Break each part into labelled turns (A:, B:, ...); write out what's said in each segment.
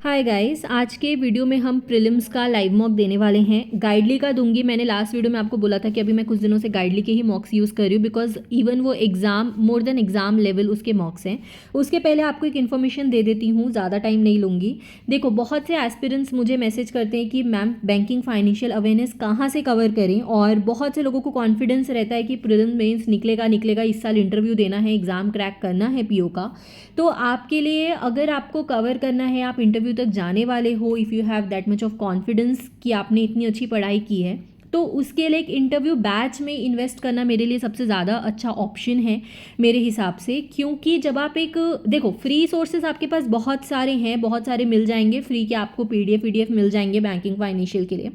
A: Hi guys, आज के video में हम प्रीलिम्स का लाइव मॉक देने वाले हैं। गाइडली का दूंगी। मैंने लास्ट वीडियो में आपको बोला था कि अभी मैं कुछ दिनों से गाइडली के ही मॉक्स यूज़ कर रही हूँ, बिकॉज इवन वो exam more than exam level उसके मॉक्स हैं। उसके पहले आपको एक इन्फॉर्मेशन दे देती हूँ, ज़्यादा टाइम नहीं लूँगी। देखो, बहुत से एस्पिरेंट्स मुझे मैसेज करते हैं कि मैम बैंकिंग फाइनेंशियल अवेयरनेस कहाँ से कवर करें, और बहुत से लोगों को कॉन्फिडेंस रहता है कि प्रीलिम्स मेंस निकलेगा, इस साल इंटरव्यू देना है, एग्ज़ाम क्रैक करना है पीओ का। तो आपके लिए, अगर आपको कवर करना है, आप इंटरव्यू तक जाने वाले हो, if you have that much of confidence कि आपने इतनी अच्छी पढ़ाई की है, तो उसके लिए एक इंटरव्यू बैच में इन्वेस्ट करना मेरे लिए सबसे ज़्यादा अच्छा ऑप्शन है मेरे हिसाब से। क्योंकि जब आप एक, देखो, फ्री सोर्सेज आपके पास बहुत सारे हैं, बहुत सारे मिल जाएंगे फ्री के, आपको पीडीएफ मिल जाएंगे बैंकिंग फाइनेंशियल के लिए,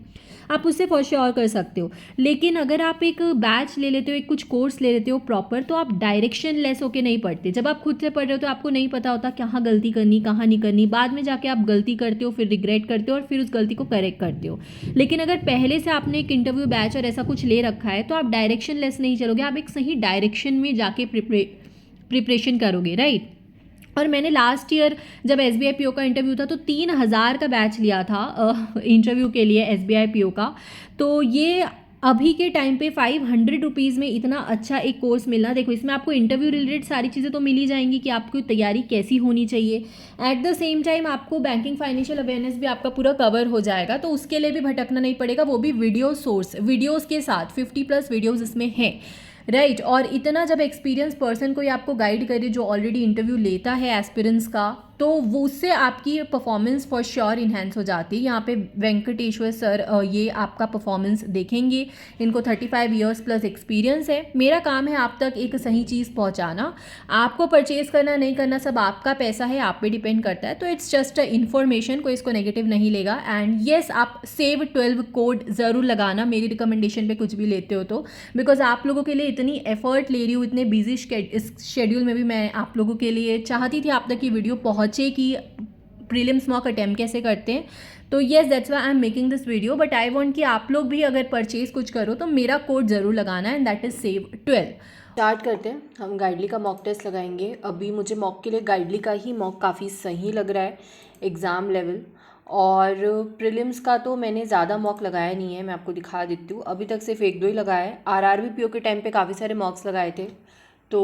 A: आप उससे फॉर श्योर कर सकते हो। लेकिन अगर आप एक बैच ले लेते हो, एक कुछ कोर्स ले लेते हो प्रॉपर, तो आप डायरेक्शन लेस होके नहीं पढ़ते। जब आप खुद से पढ़ रहे हो तो आपको नहीं पता होता कहाँ गलती करनी, कहाँ नहीं करनी। बाद में जाके आप गलती करते हो, फिर रिग्रेट करते हो और फिर उस गलती को करेक्ट करते हो। लेकिन अगर पहले से आपने एक इंटरव्यू बैच और ऐसा कुछ ले रखा है, तो आप डायरेक्शन लेस नहीं चलोगे, आप एक सही डायरेक्शन में जाके प्रिपरेशन करोगे, राइट। और मैंने लास्ट ईयर जब S B I P O का इंटरव्यू था, तो 3,000 का बैच लिया था इंटरव्यू के लिए S B I P O का। तो ये अभी के टाइम पे 500 रुपीज़ में इतना अच्छा एक कोर्स मिलना, देखो, इसमें आपको इंटरव्यू रिलेटेड सारी चीज़ें तो मिल ही जाएंगी कि आपकी तैयारी कैसी होनी चाहिए। एट द सेम टाइम आपको बैंकिंग फाइनेंशियल अवेयरनेस भी आपका पूरा कवर हो जाएगा, तो उसके लिए भी भटकना नहीं पड़ेगा, वो भी वीडियोज़ के साथ 50+ वीडियोज़ इसमें हैं, राइट। और इतना जब एक्सपीरियंस पर्सन कोई आपको गाइड करे जो ऑलरेडी इंटरव्यू लेता है एस्पिरेंट्स का, तो वो उससे आपकी परफॉर्मेंस फॉर श्योर इन्हेंस हो जाती है। यहाँ पे वेंकटेश्वर सर ये आपका परफॉर्मेंस देखेंगे। इनको 35 ईयर्स प्लस एक्सपीरियंस है। मेरा काम है आप तक एक सही चीज़ पहुँचाना। आपको परचेज करना नहीं करना सब आपका पैसा है, आप पे डिपेंड करता है। तो इट्स जस्ट अ इन्फॉर्मेशन, कोई इसको नेगेटिव नहीं लेगा। एंड येस, आप सेव 12 कोड ज़रूर लगाना मेरी रिकमेंडेशन पे कुछ भी लेते हो तो, बिकॉज आप लोगों के लिए इतनी एफर्ट ले रही हूँ, इतने बिजी शेड्यूल में भी मैं आप लोगों के लिए चाहती थी आप तक ये वीडियो पहुँचे कि प्रीलिम्स मॉक अटैम्प्ट कैसे करते हैं। तो yes, that's why I am making this video. But I want कि आप लोग भी अगर परचेज कुछ करो तो मेरा कोड ज़रूर लगाना है, and that is SAVE12।
B: Start करते हैं। हम गाइडली का मॉक टेस्ट लगाएंगे। अभी मुझे मॉक के लिए गाइडली का ही मॉक काफ़ी सही लग रहा है एग्ज़ाम लेवल। और प्रीलिम्स का तो मैंने ज़्यादा मॉक लगाया नहीं है, मैं आपको दिखा देती हूँ। अभी तक सिर्फ 1-2 ही लगाया है। आरआरबी पीओ के टाइम पे काफ़ी सारे मॉक्स लगाए थे, तो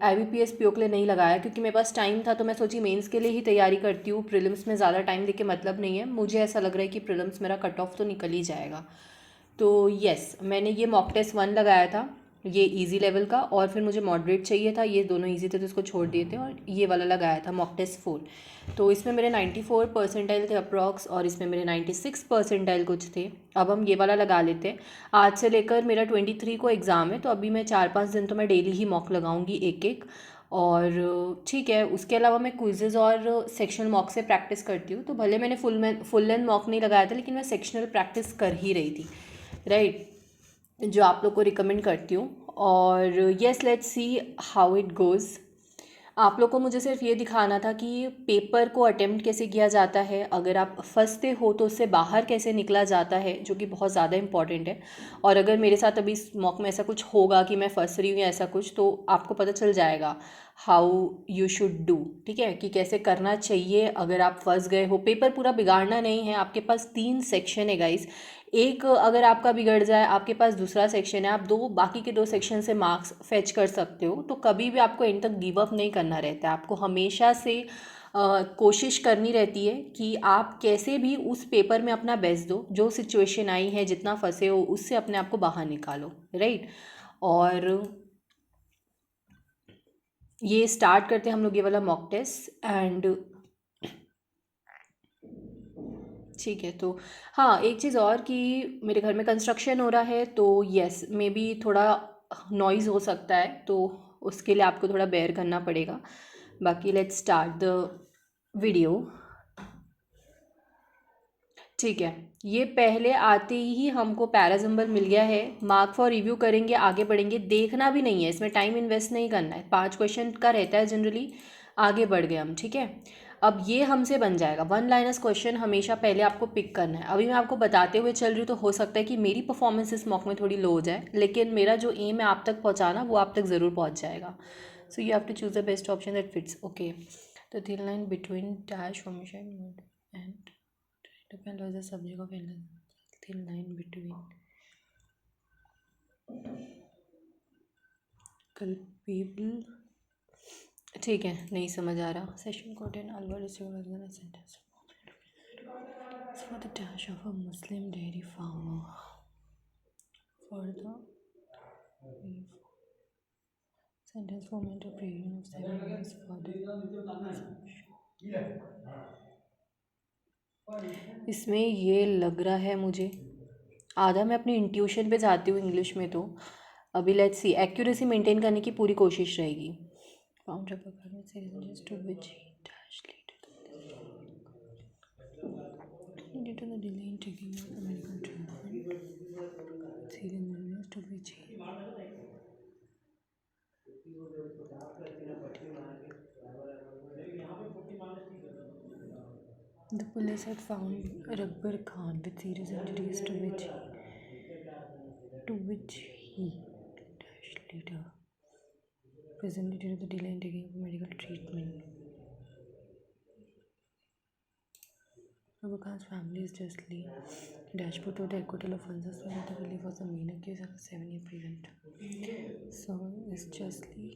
B: IBPS पीओ के लिए नहीं लगाया क्योंकि मेरे पास टाइम था। तो मैं सोची मेंस के लिए ही तैयारी करती हूँ, प्रीलिम्स में ज़्यादा टाइम देके मतलब नहीं है। मुझे ऐसा लग रहा है कि प्रीलिम्स मेरा कट ऑफ तो निकल ही जाएगा। तो येस, मैंने ये मॉक टेस्ट 1 लगाया था, ये इजी लेवल का, और फिर मुझे मॉडरेट चाहिए था। ये दोनों इजी थे तो इसको छोड़ दिए थे, और ये वाला लगाया था मॉक टेस्ट 4। तो इसमें मेरे 94 परसेंटाइल थे अप्रॉक्स, और इसमें मेरे 96 परसेंटाइल कुछ थे। अब हम ये वाला लगा लेते हैं। आज से लेकर मेरा 23 को एग्ज़ाम है, तो अभी मैं 4-5 दिन तो मैं डेली ही मॉक लगाऊंगी एक एक। और ठीक है, उसके अलावा मैं क्विज़ेज़ और सेक्शनल मॉक से प्रैक्टिस करती हूँ। तो भले मैंने फुल लेंथ मॉक नहीं लगाया था, लेकिन मैं सेक्शनल प्रैक्टिस कर ही रही थी, राइट, जो आप लोग को रिकमेंड करती हूँ। और yes, let's see how it goes. आप लोग को मुझे सिर्फ ये दिखाना था कि पेपर को अटेम्प्ट कैसे किया जाता है, अगर आप फंसते हो तो उससे बाहर कैसे निकला जाता है, जो कि बहुत ज़्यादा इंपॉर्टेंट है। और अगर मेरे साथ अभी इस मॉक में ऐसा कुछ होगा कि मैं फंस रही हूँ या ऐसा कुछ, तो आपको पता चल जाएगा हाउ यू शुड डू, ठीक है, कि कैसे करना चाहिए अगर आप फंस गए हो। पेपर पूरा बिगाड़ना नहीं है। आपके पास 3 सेक्शन है गाइस। एक अगर आपका बिगड़ जाए, आपके पास दूसरा सेक्शन है, आप बाकी के 2 सेक्शन से मार्क्स फेच कर सकते हो। तो कभी भी आपको एंड तक गिव अप नहीं करना रहता है। आपको हमेशा से कोशिश करनी रहती है कि आप कैसे भी उस पेपर में अपना बेस्ट दो। जो सिचुएशन आई है, जितना फंसे हो, उससे अपने आप को बाहर निकालो, राइट। और ये स्टार्ट करते हैं हम लोग ये वाला मॉक टेस्ट। एंड ठीक है, तो हाँ, एक चीज़ और कि मेरे घर में कंस्ट्रक्शन हो रहा है, तो येस, मे बी थोड़ा नॉइज़ हो सकता है, तो उसके लिए आपको थोड़ा बेयर करना पड़ेगा। बाकी लेट्स स्टार्ट द वीडियो। ठीक है, ये पहले आते ही हमको पैरासिम्बल मिल गया है। मार्क फॉर रिव्यू करेंगे, आगे बढ़ेंगे। देखना भी नहीं है, इसमें टाइम इन्वेस्ट नहीं करना है। 5 क्वेश्चन का रहता है जनरली। आगे बढ़ गए हम, ठीक है। अब ये हमसे बन जाएगा 1 लाइनर्स क्वेश्चन। हमेशा पहले आपको पिक करना है। अभी मैं आपको बताते हुए चल रही हूँ, तो हो सकता है कि मेरी परफॉर्मेंस इस मॉक में थोड़ी लो हो जाए, लेकिन मेरा जो एम है आप तक पहुँचाना, वो आप तक ज़रूर पहुँच जाएगा। So you have to choose the best option that fits. Okay, तो thin line between dash formation. and depend on the subject of thin line between culpable. ठीक है, नहीं समझ आ रहा. Session content Alvar is a sentence for the dash of a Muslim dairy farmer for the sentence format of period of 7 years for the इसमें ये लग रहा है मुझे, आधा मैं अपनी इंट्यूशन पे जाती हूँ इंग्लिश में, तो अभी लेट्स सी, एक्यूरेसी मेंटेन करने की पूरी कोशिश रहेगी. Found to which due to the delay in taking of the medical treatment, serious to which the police had found Rakbar Khan with serious injuries to which he dash later presently due to the delay in taking of medical treatment. Rakbar Khan's family is justly dashed put to the acquittal offences when the belief was the main accused of a 7-year prevent. So is justly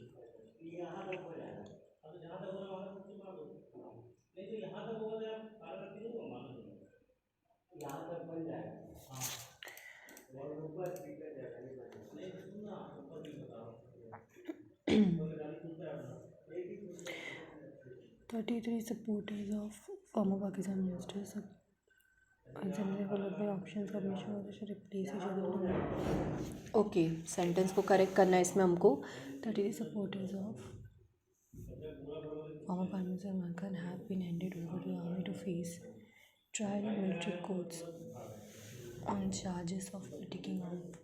B: $33 supporters of former Pakistan ministers assembly followed by options commission whether should replace each other. Okay, sentence को correct करना है इसमें हमको. 33 supporters of former Prime Minister Imran Khan have been handed over to the army to face trial in military courts on charges of taking out.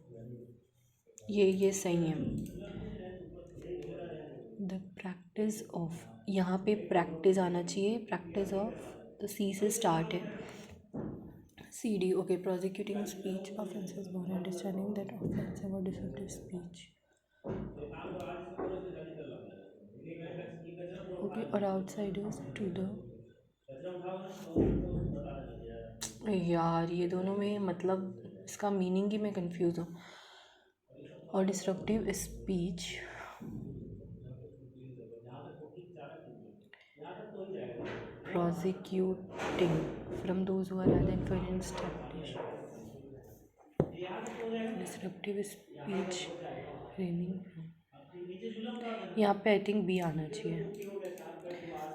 B: ये सही है. The practice of, यहाँ पे प्रैक्टिस आना चाहिए. प्रैक्टिस ऑफ द सी से start है. CD, okay, prosecuting speech offenses more understanding that offensive or deceptive speech. Okay, or outsiders to the, यार ये दोनों में मतलब इसका मीनिंग ही मैं कंफ्यूज हूँ. और destructive speech prosecuting from those who are rather influenced established disruptive speech raining from. यहाँ पे आई थिंक बी आना चाहिए.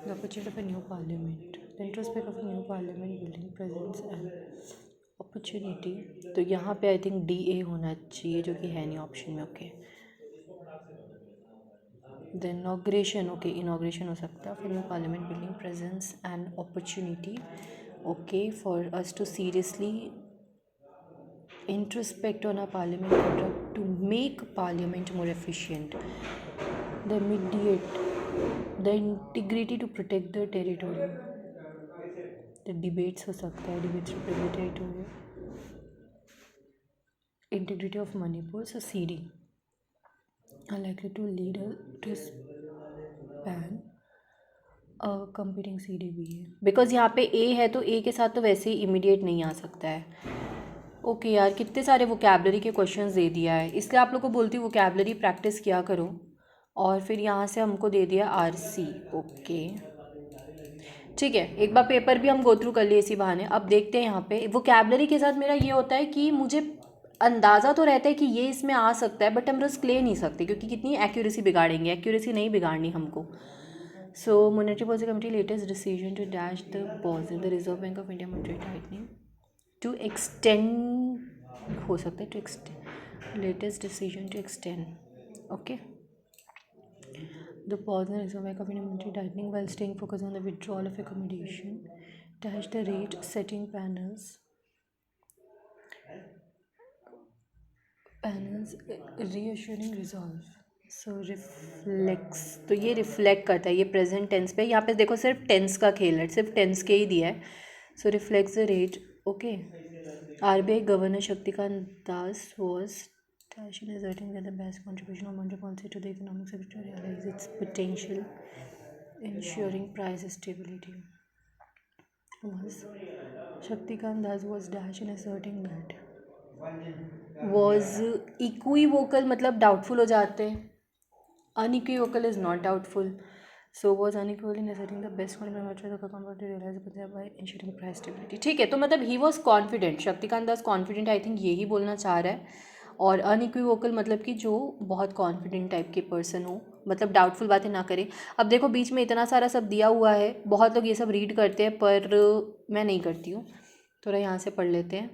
B: The opportunity of a new parliament, the introspect of a new parliament building presence and opportunity. तो यहाँ पे I think DA होना चाहिए, जो कि है नहीं ऑप्शन में. Okay, the inauguration, okay inauguration हो सकता है for new parliament building presence and opportunity. Okay, for us to seriously introspect on our parliament conduct to make parliament more efficient. The immediate, the integrity to protect the territory. The debates हो सकता है, debates to protect the territory. Integrity of Manipur, so CD are likely to lead to span a competing CDBA. Because यहाँ पे A है तो A के साथ तो वैसे ही इमीडिएट नहीं आ सकता है. ओके यार, कितने सारे वोकैबलरी के क्वेश्चंस दे दिया है, इसलिए आप लोग को बोलती हूँ वोकैबलरी प्रैक्टिस किया करो. और फिर यहाँ से हमको दे दिया RC. ओके ठीक है, एक बार पेपर भी हम गो थ्रू कर लिए इसी बहाने. अब देखते हैं यहाँ पे वोकैबलरी के साथ मेरा ये होता है कि मुझे अंदाज़ा तो रहता है कि ये इसमें आ सकता है, बट हम रिस्क ले नहीं सकते क्योंकि कितनी एक्यूरेसी बिगाड़ेंगे. एक्यूरेसी नहीं बिगाड़नी हमको. So monetary policy committee latest decision to dash the positive the Reserve Bank of India monetary tightening to extend हो सकता है, to extend latest decision to extend. Okay, the pause in Reserve Bank of India monetary tightening while staying focus on the withdrawal of accommodation dash the rate setting panels reassuring resolve. So reflex, तो ये reflect करता है, ये present tense पे. यहाँ पे देखो सिर्फ टेंस का खेल है, सिर्फ टेंस के ही दिया है. So reflects the rate. Okay, RBI Governor Shaktikant Das was in asserting that the best contribution of monetary policy to the economic sector to realize its potential, ensuring price stability. was Shaktikant Das was dash in asserting that was equivocal मतलब doubtful हो जाते हैं. Unequivocal is not doubtful. So was unequivocal in asserting the best quality manufacturer the company to realize the potential by ensuring price stability. ठीक है, तो मतलब he was confident. Shaktikanta Das confident I think यही बोलना चाह रहा है. और unequivocal मतलब कि जो बहुत confident टाइप के पर्सन हो, मतलब डाउटफुल बातें ना करें. अब देखो बीच में इतना सारा सब दिया हुआ है, बहुत लोग ये सब रीड करते हैं पर मैं नहीं करती हूँ. थोड़ा यहाँ से पढ़ लेते हैं.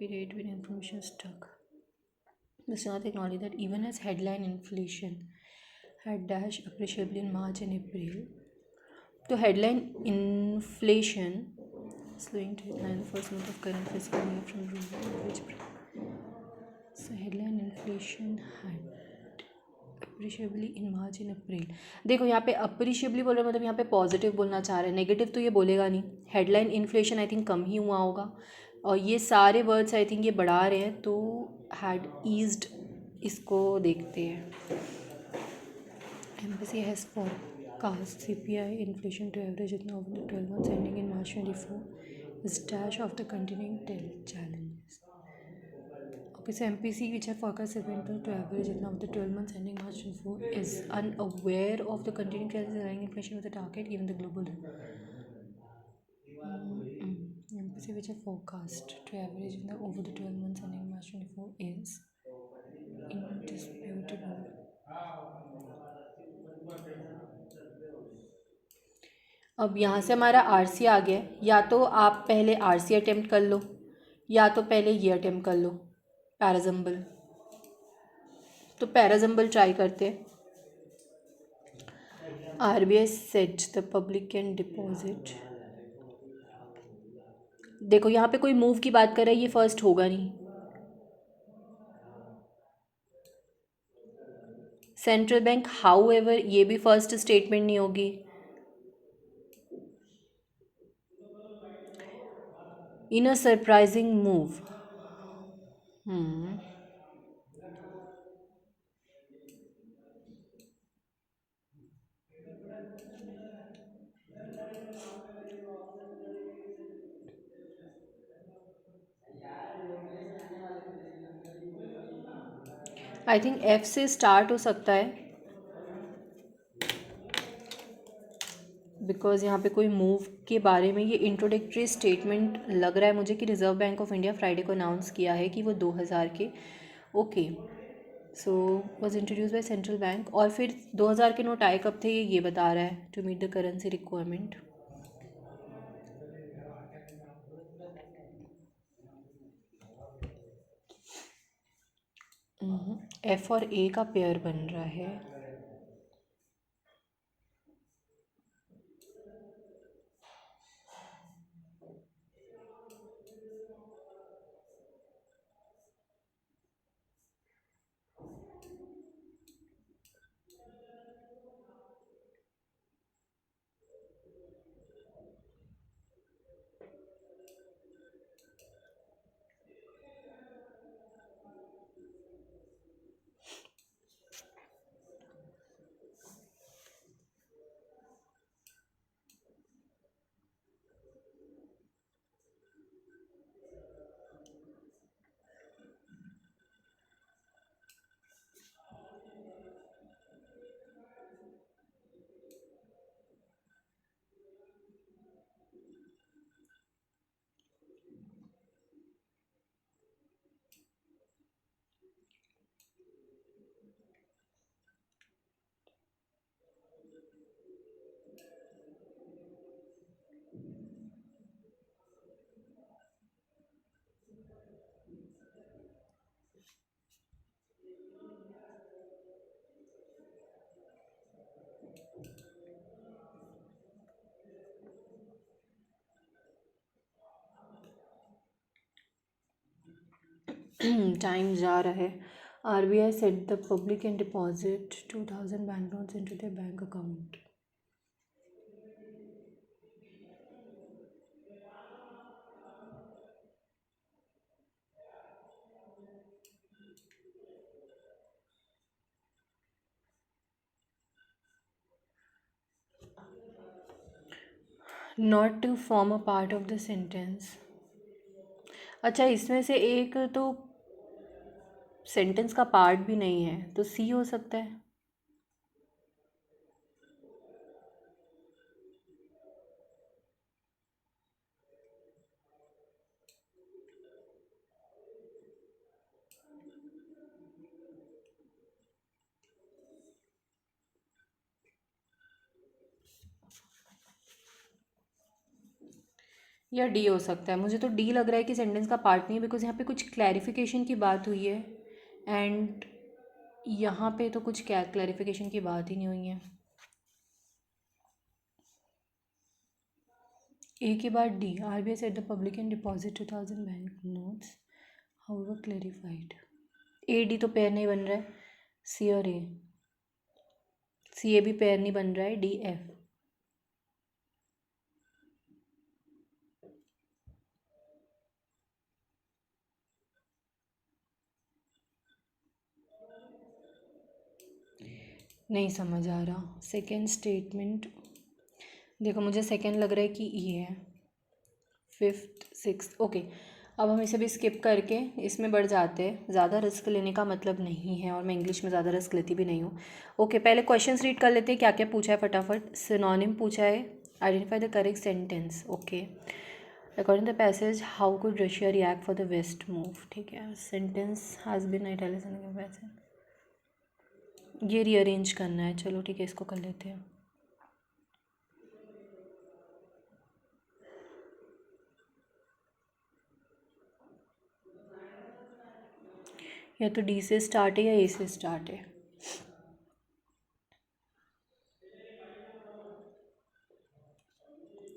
B: Period with information stuck. Mr. Nath acknowledged that even as headline inflation had dashed appreciably in March and April. तो headline inflation slowing to decline the first month of current fiscal year from rural average. So headline inflation had appreciably in March and April. देखो यहाँ पे appreciably बोल रहे मतलब यहाँ पे positive बोलना चाह रहे हैं, नेगेटिव तो ये बोलेगा नहीं. हेडलाइन इन्फ्लेशन आई थिंक कम ही हुआ होगा और ये सारे वर्ड्स आई थिंक ये बढ़ा रहे हैं, तो हैड ईज्ड इसको देखते हैं. Embassy has forecast CPI inflation to average over the 12 months ending in March 24 is dash of the continuing challenges. Okay, so MPC which have forecast CPI to average over the 12 months ending March 24 is unaware of the continuing challenges aligning inflation with the target given the global. MPC which have forecast to average over the 12 months ending March 24 is indisputable. अब यहाँ से हमारा RC आ गया. या तो आप पहले RC attempt कर लो या तो पहले ये अटेम्प्ट कर लो पैराजम्बल. तो पैराजम्बल ट्राई करते. RBI said the public can deposit. देखो यहाँ पे कोई मूव की बात कर रहा है, ये फर्स्ट होगा नहीं. सेंट्रल बैंक हाउ एवर ये भी फर्स्ट स्टेटमेंट नहीं होगी. In a surprising move. I think F से स्टार्ट हो सकता है बिकॉज यहाँ पे कोई मूव के बारे में ये इंट्रोडक्टरी स्टेटमेंट लग रहा है मुझे कि reserve Bank of India Friday को अनाउंस किया है कि वो 2000 के okay so was introduce by central bank. और फिर 2000 के नोट आए कब थे ये बता रहा है to meet the currency requirement. F और ए का पेयर बन रहा है. टाइम जा रहा है. RBI said the public can deposit 2000 banknotes into their bank account. Not to form a part of the sentence. अच्छा, इसमें से एक तो सेंटेंस का पार्ट भी नहीं है, तो सी हो सकता है। या डी हो सकता है। मुझे तो डी लग रहा है कि सेंटेंस का पार्ट नहीं है, बिकॉज यहाँ पे कुछ क्लैरिफिकेशन की बात हुई है एंड यहाँ पे तो कुछ क्या क्लैरिफिकेशन की बात ही नहीं हुई है। ए के बाद D, RBI said the public can deposit 2000 bank notes however clarified. A D तो पेयर नहीं बन रहा है, सी और ए, सी ए भी पेयर नहीं बन रहा है, डी एफ। नहीं समझ आ रहा। सेकेंड स्टेटमेंट, देखो मुझे सेकेंड लग रहा है कि ई है, फिफ्थ सिक्स, ओके। अब हम इसे भी स्किप करके इसमें बढ़ जाते हैं, ज़्यादा रिस्क लेने का मतलब नहीं है और मैं इंग्लिश में ज़्यादा रिस्क लेती भी नहीं हूँ। ओके, पहले क्वेश्चंस रीड कर लेते हैं, क्या क्या पूछा है फटाफट। सिनोनिम पूछा है, identify the correct sentence. Okay, according the passage how could Russia react for the West move. ठीक है, सेंटेंस हैज़ बीन इटैलिक्स, ये रीअरेंज करना है। चलो ठीक है, इसको कर लेते हैं। या तो डी से स्टार्ट है या ए से स्टार्ट है।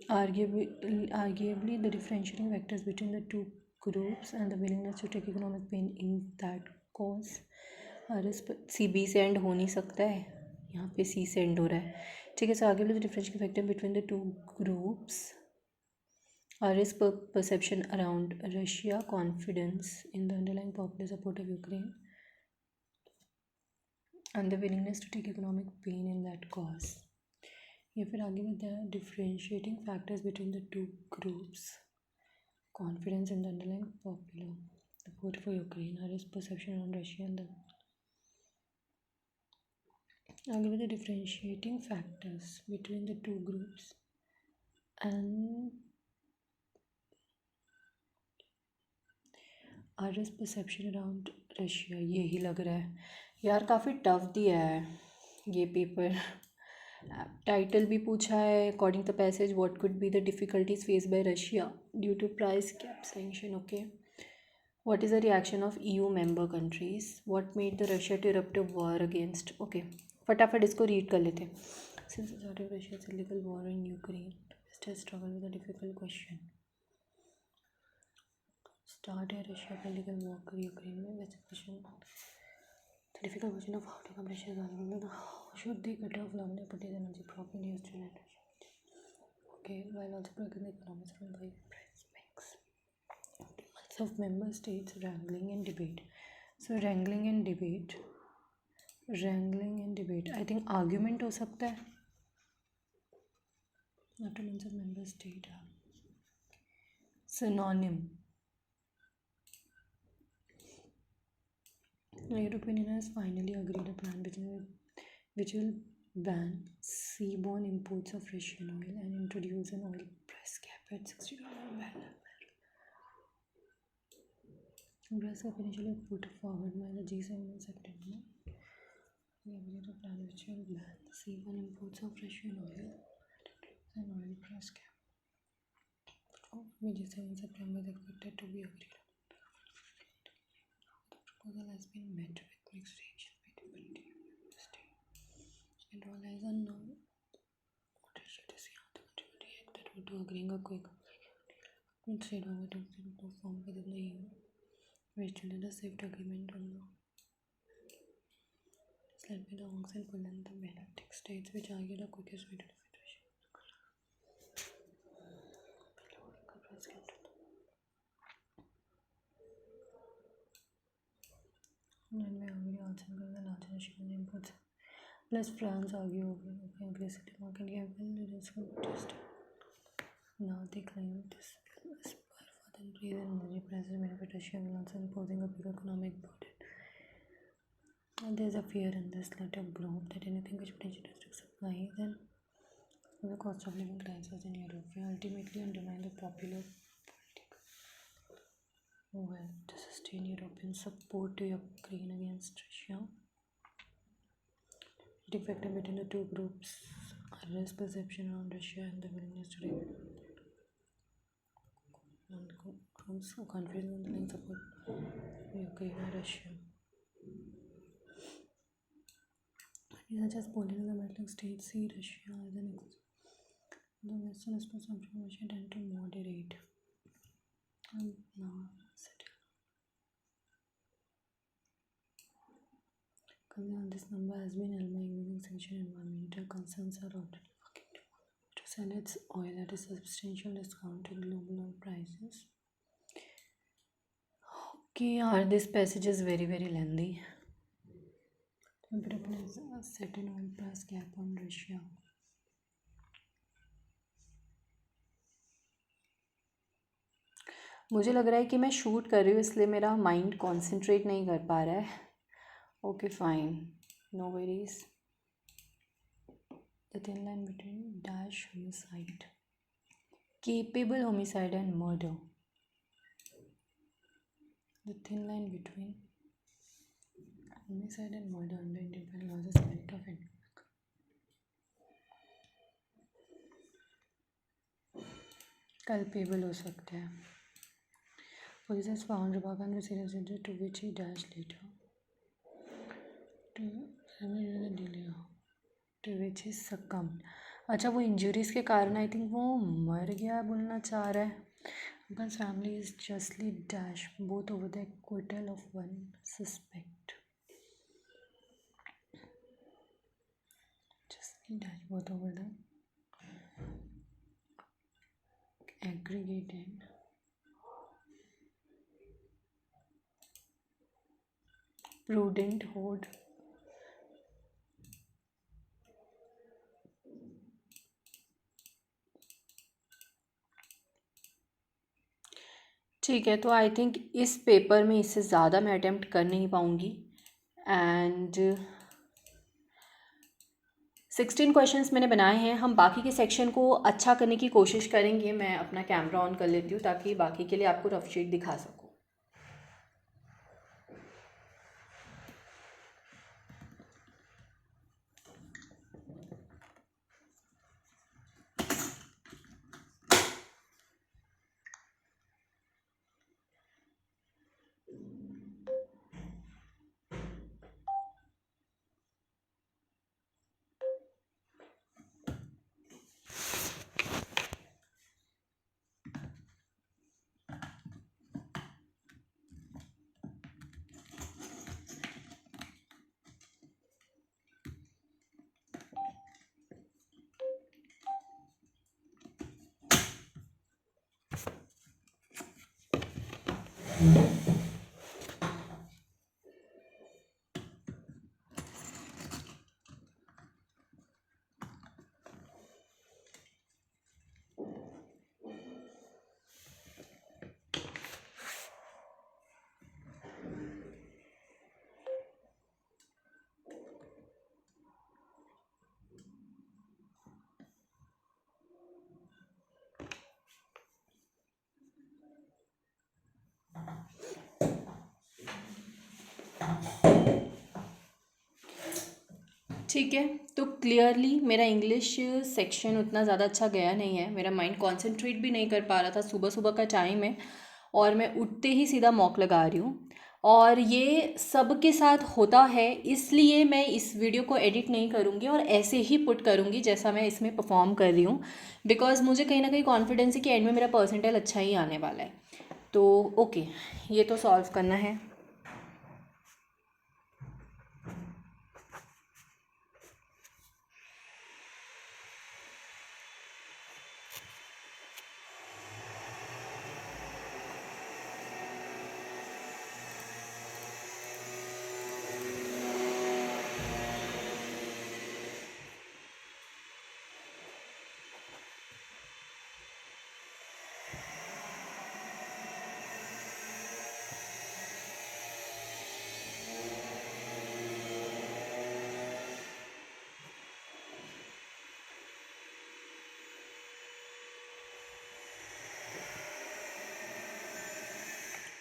B: Arguably, the differentiating factors between the two groups and the willingness to take economic pain in that cause are C B से एंड हो नहीं सकता है, यहाँ पे सी से एंड हो रहा है। ठीक है, सो arguably the differentiating factor between the two groups are his perception around Russia, confidence in the underlying popular support of Ukraine, and the willingness to take economic pain in that cause. या फिर आगे में the differentiating factors between the two groups, confidence in the underlying popular support for Ukraine और इस perception on Russia and the आगे में the differentiating factors between the two groups and are इस perception around Russia. यही लग रहा है यार, काफ़ी टफ दिया है ये पेपर। टाइटल भी पूछा है, according the passage what could be the difficulties face by Russia due to price cap sanction. Okay, what is the reaction of EU member countries, what made the Russia to erupt a war against. Okay, फटाफट इसको read कर लेते हैं। Since the start of रशिया's illegal war in Ukraine, West has struggled with a difficult question। Start है Russia का legal war कर Ukraine में, वैसे question the difficult question of how to come Russia should they cut off Vladimir Putin's energy properly used to net Russia? Okay, while also breaking the economics from by price spikes. Months of member states wrangling and debate. So wrangling and debate, I think argument हो सकता है, after months of member state. Synonym, the European Union has finally agreed a plan which will ban seaborne imports of Russian oil and introduce an oil price cap at $60 a barrel. Price cap initially put forward by the G7 in September. We agreed a plan which will ban seaborne imports of Russian oil and oil price cap. By G7 in September is expected to be agreed. The proposal has been met with mixed reactions by different states. And all eyes are now to see how the country would react to agreeing a quick trade agreement to form within the EU, which led a swift agreement on the led by the Hongks and Poland, the Baltic states, which argued the quickest way to defeat Russia. And we agree also because the larger Russian imports plus France argue over aggressive market gap and the risk of test. Now they claim this bill is for the increase in energy prices benefit Russia while also imposing a big economic burden. And there's a fear in this letter group that anything which potentially restricts supply then the cost of living crisis in Europe will ultimately undermine the popular political will to sustain European support to Ukraine against Russia. The defect between the two groups are risk perception around Russia and the willingness to groups confidence on the line support Ukraine or Russia. Such as Poland and the Baltic states see Russia as an the Western response from Russia tend to moderate and now settle. This number has been held by increasing sanction environmental concerns are already working to sell its oil at a substantial discount to global oil prices. Okay, this passage is very lengthy. Set an oil price cap on Russia. मुझे लग रहा है कि मैं shoot कर रही हूँ इसलिए मेरा माइंड कॉन्सेंट्रेट नहीं कर पा रहा है. Okay fine, no worries. The thin line between dash homicide, capable homicide and murder. The thin line between homicide and murder under Indian laws is act of culpable हो सकता है. Police has found Rabakan with serious injury to which he dashed later. To which he succumbed. अच्छा, वो injuries के कारण I think वो मर गया बोलना चाह रहा है. Rabakan's family is justly dashed both over the acquittal of one suspect. Justly dashed both over the aggregated prudent hoard. ठीक है, तो आई थिंक इस पेपर में इससे ज़्यादा मैं अटेम्प्ट कर नहीं पाऊँगी. एंड 16 क्वेश्चंस मैंने बनाए हैं. हम बाकी के सेक्शन को अच्छा करने की कोशिश करेंगे. मैं अपना कैमरा ऑन कर लेती हूँ ताकि बाकी के लिए आपको रफ शीट दिखा सकूँ. ठीक है, तो क्लियरली मेरा इंग्लिश सेक्शन उतना ज़्यादा अच्छा गया नहीं है. मेरा माइंड कॉन्सेंट्रेट भी नहीं कर पा रहा था. सुबह सुबह का टाइम है और मैं उठते ही सीधा मॉक लगा रही हूँ. और ये सब के साथ होता है, इसलिए मैं इस वीडियो को एडिट नहीं करूँगी और ऐसे ही पुट करूँगी जैसा मैं इसमें परफॉर्म कर रही हूँ. बिकॉज मुझे कहीं ना कहीं कॉन्फिडेंस है कि एंड में मेरा परसेंटाइल अच्छा ही आने वाला है. तो ओके, ये तो सॉल्व करना है.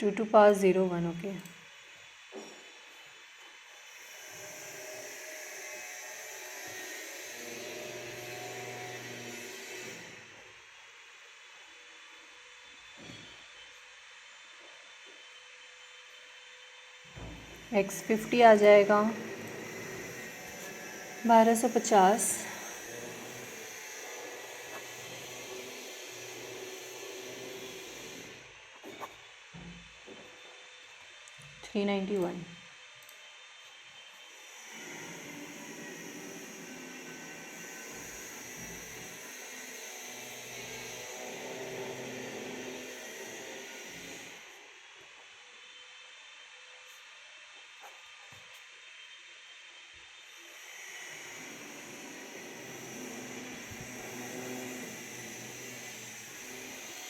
B: 2 to power 0 1. ओके, x50 आ जाएगा 1250, 391.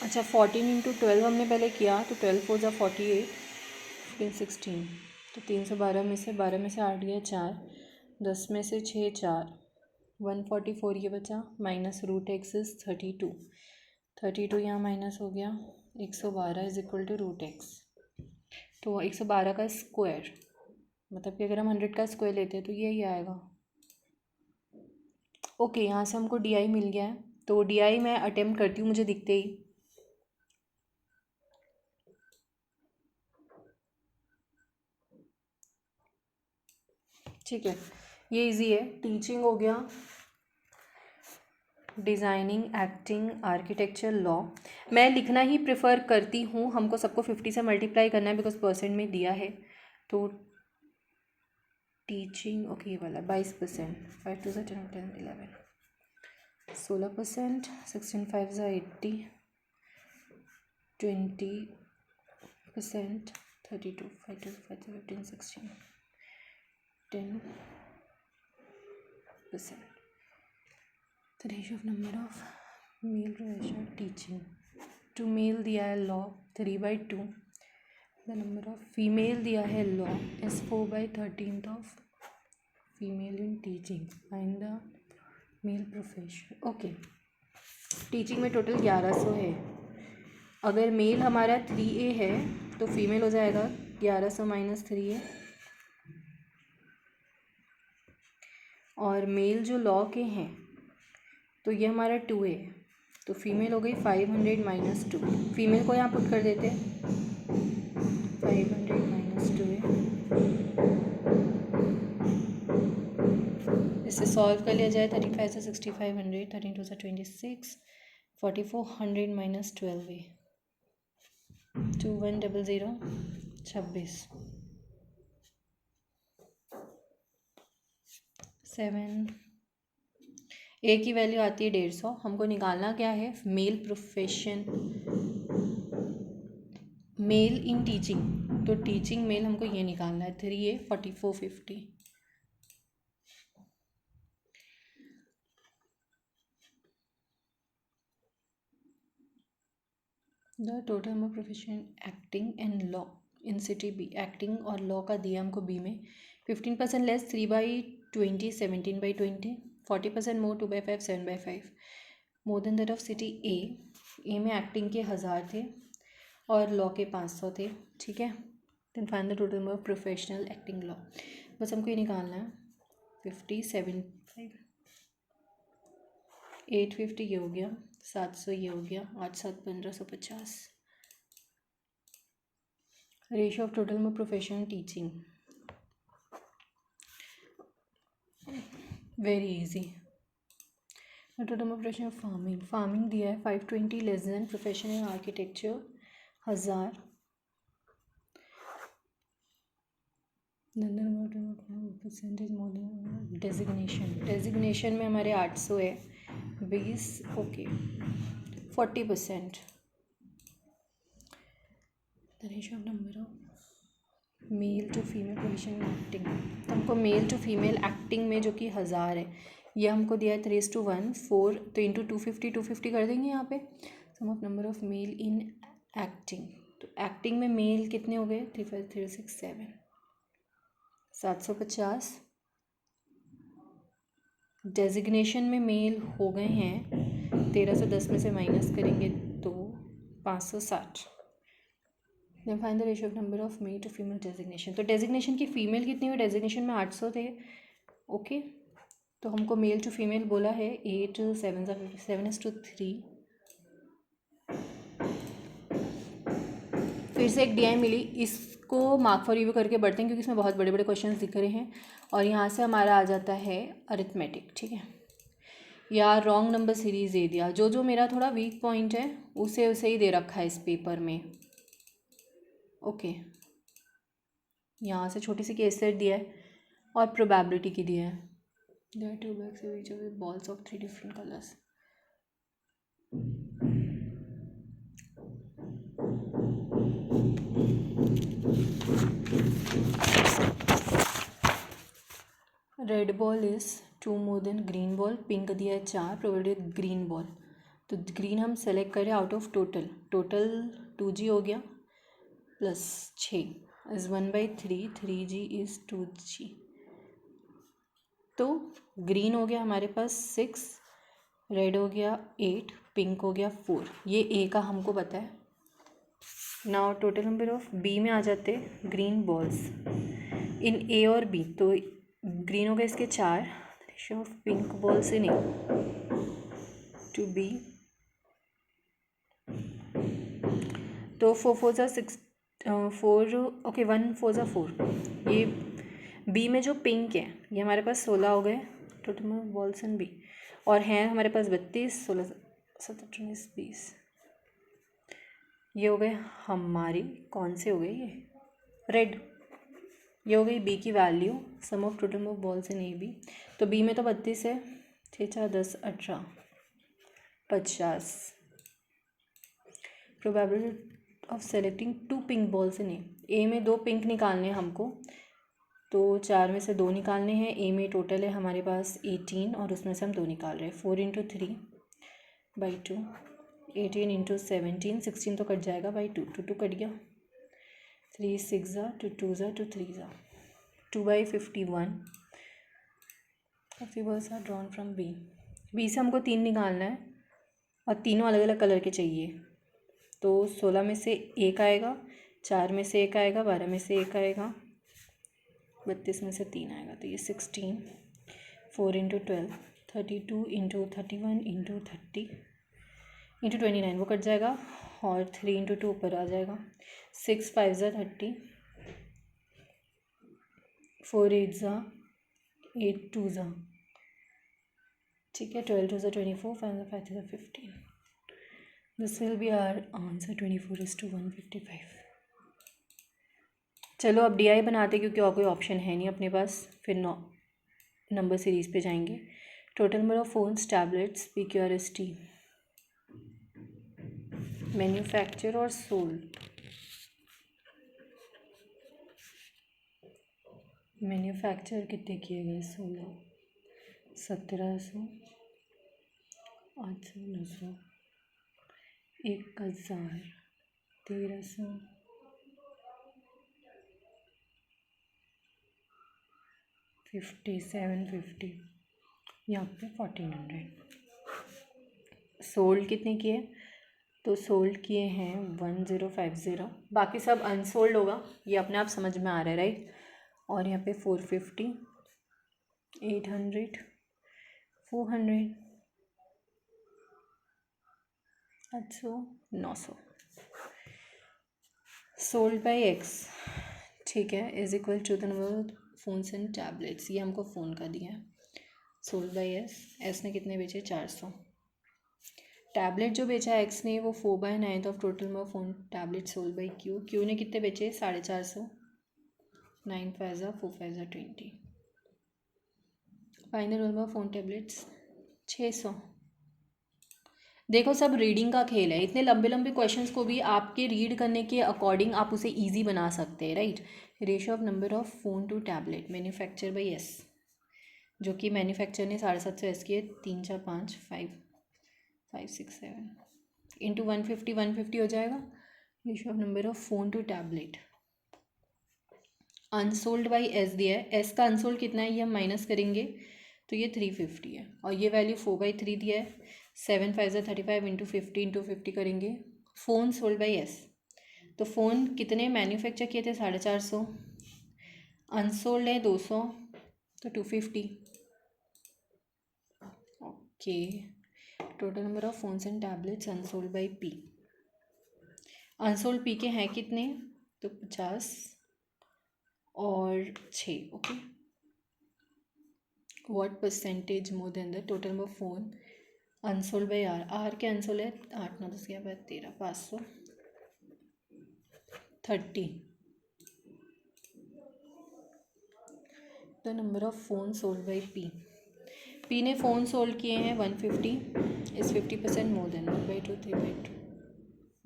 B: अच्छा, 14 × 12 हमने पहले किया, तो 12 4 = 48, 15 16, तो 312 में से 12 में से 8 गया 4, 10 में से 6 4, 144 ये बचा, माइनस √x इज़ 32, 32 यहाँ माइनस हो गया, 112 = √x। तो 112 का स्क्वायर, मतलब कि अगर हम 100 का स्क्वायर लेते हैं तो यही आएगा। ओके, यहाँ से हमको डी आई मिल गया है, तो डी आई मैं अटेम्प्ट करती हूँ मुझे दिखते ही। ठीक है, ये इजी है। टीचिंग हो गया, डिज़ाइनिंग, एक्टिंग, आर्किटेक्चर, लॉ। मैं लिखना ही प्रेफर करती हूँ, हमको सबको 50 से मल्टीप्लाई करना है बिकॉज परसेंट में दिया है। तो टीचिंग, ओके, ये वाला 22%, 5 2 10 10 11, 16%, 16 5 80, 20%, 32, 5 2 5 15 16, 10%. The ratio of number of male professor teaching. To male दिया है law 3/2. The number of female दिया है law is 4/13 of female in teaching. Find the male professor. Okay. Teaching में टोटल 1100 है। अगर मेल हमारा 3A है तो फीमेल हो जाएगा 1100 - 3A, और मेल जो लॉ के हैं तो ये हमारा 2A, तो फीमेल हो गई 500 - 2। फीमेल को यहाँ पुट कर देते हैं, 500 - 2A। इसे सॉल्व कर लिया जाए, 35 से 6500, 13 2 26, 4400 - 12A, 2100, 26, 7। ए की वैल्यू आती है 150। हमको निकालना क्या है, male profession, male in teaching. तो टीचिंग मेल हमको ये निकालना है, 3A 4450। The total number profession acting and law in city B. Acting और लॉ का दिया हमको बी में, 15% less 3/20, 17/20, 40% more 2/5, 7/5, more than that of city A. A में एक्टिंग के 1000 थे और लॉ के 500 थे। ठीक है, then find the total number of professional acting law. बस हमको ये निकालना है, 50 75, 850 ये हो गया, 700 ये हो गया, 8 7 1550। Ratio of total number professional teaching, very easy. Total number profession farming, farming दिया है 520 less than profession in architecture 1000, percentage more than designation. Designation में हमारे 800 है, 20, okay, 40%। The ratio of number of male to female profession acting, तो हमको mail to female acting में जो कि 1000 है, ये हमको दिया है 3:1 4, तो इंटू 250 कर देंगे यहाँ पे। Sum of number of male in acting, तो एक्टिंग में मेल कितने हो गए, 3 5 3 6 7, 750। डेजिग्नेशन में मेल हो गए हैं 1310 में से माइनस करेंगे तो 560, then find the ratio of number of male to female designation. तो डेजिग्नेशन की फ़ीमेल कितनी हुई, डेजिग्नेशन में 800 थे। ओके, तो हमको मेल टू फीमेल बोला है 8 7 7:3। फिर से एक DI मिली, इसको मार्क फॉर रिव्यू करके बढ़ते हैं क्योंकि इसमें बहुत बड़े बड़े क्वेश्चंस दिख रहे हैं। और यहाँ से हमारा आ जाता है अरिथमेटिक। ठीक है, या रॉन्ग नंबर सीरीज़ दे दिया, जो जो मेरा थोड़ा वीक पॉइंट है उसे उसे ही दे रखा है इस पेपर में। ओके, यहाँ से छोटी सी केस सेट दिया है और प्रोबेबिलिटी की दिया है। There are two bags of each of the balls of 3 different colors. Red ball is 2 more than green ball, pink दिया है 4, प्रोबेबिलिटी ग्रीन बॉल। तो ग्रीन हम सेलेक्ट करें आउट ऑफ टोटल 2G हो गया plus 6 is 1/3, 3G is 2G। तो green हो गया हमारे पास 6, रेड हो गया 8, पिंक हो गया 4। ये ए का हमको पता है। Now total number of B में आ जाते ग्रीन बॉल्स इन ए और बी। तो ग्रीन हो गए इसके 4, ratio of pink balls in A to B. तो 4 4 ज़ा 6 4, ओके 1 4 ज़ा 4। ये बी में जो पिंक है ये हमारे पास 16 हो गए total number of balls in B, और हैं हमारे पास 32, 16 17 19 20। ये हो गए हमारी, कौन से हो गए ये, रेड। ये हो गई बी की value, sum of total of balls in A B. तो बी में तो 32 है, 6 4 10 18 50। Probability of selecting 2 pink balls in A में 2 पिंक निकालने हैं हमको, तो 4 में से 2 निकालने हैं। ए में टोटल है हमारे पास 18 और उसमें से हम 2 निकाल रहे हैं। 4 × 3/2, 18 × 17, 16 तो कट जाएगा बाई 2, 2 कट गया, 3 6 ज़ा 2 2 ज़ा 2 3 ज़ा 2/51। Figures are drawn from B. B से हमको 3 निकालना है और तीनों अलग अलग कलर के चाहिए। तो 16 में से 1 आएगा, 4 में से 1 आएगा, 12 में से 1 आएगा, 32 में से 3 आएगा। तो ये 16, 4 × 12, 32 × 31 × 30 × 29 वो कट जाएगा, और 3 × 2 ऊपर आ जाएगा। 6 5 ज़ा 30, 4 8 ज़ा 8 2 ज़ा, ठीक है, 12 2 ज़ा 24, 5 ज़ा 5 ज़ा 15। This will be our answer 24:155। चलो अब DI बनाते क्योंकि और कोई ऑप्शन है नहीं अपने पास, फिर नंबर सीरीज़ पे जाएंगे। Total number of phones, tablets, PQRST, manufacture और सोल्ड। मैन्युफैक्चर कितने किए गए, 16, 1700, 800, 900, 1000, 1300, 50, 750, यहाँ पे 1400। सोल्ड कितने किए, तो सोल्ड किए हैं 1050, बाकी सब अनसोल्ड होगा, ये अपने आप समझ में आ रहा है राइट। और यहाँ पे 450, 800, 400, 800, 900। सोल्ड बाई एक्स, ठीक है, is equal to the number phones and tablets. ये हमको फ़ोन का दिया है। सोल्ड बाई एस ने कितने बेचे, 400। टैबलेट जो बेचा एक्स ने वो 4/9 of total number phone tablet sold by Q ने कितने बेचे, 450, 9 5 ज़ा 4 5 ज़ा 20। Final number phone tablets 600। देखो सब रीडिंग का खेल है, इतने लंबे लंबे क्वेश्चंस को भी आपके रीड करने के अकॉर्डिंग आप उसे इजी बना सकते हैं right. Ratio of number of phone to tablet, manufacture by S, जो कि मैन्युफैक्चर ने 750 एस किए, 3 4 5 5 5 6 7 इंटू 150 150 हो जाएगा। Ratio of number of phone to tablet. Unsold by S दिया है, एस का अनसोल्ड कितना है ये हम माइनस करेंगे, तो ये 350 है, और ये वैल्यू 4/3 दिया है। 7 5 ज़ा 35 × 50 × 50 करेंगे। फ़ोन सोल्ड बाई एस, तो फ़ोन कितने मैन्युफैक्चर किए थे? 450। अनसोल्ड है 200, तो 250। Okay, total number of phones and tablets unsold by P. Unsold P के हैं कितने? तो 50 और 6। Okay, what percentage more than the total number of phone unsold by R? R के अनसोल्ड है 8 9 10 11 12 13 530। The number of phone sold by P. P ने phone sold किए हैं 150 is 50% more then 1/2 3/2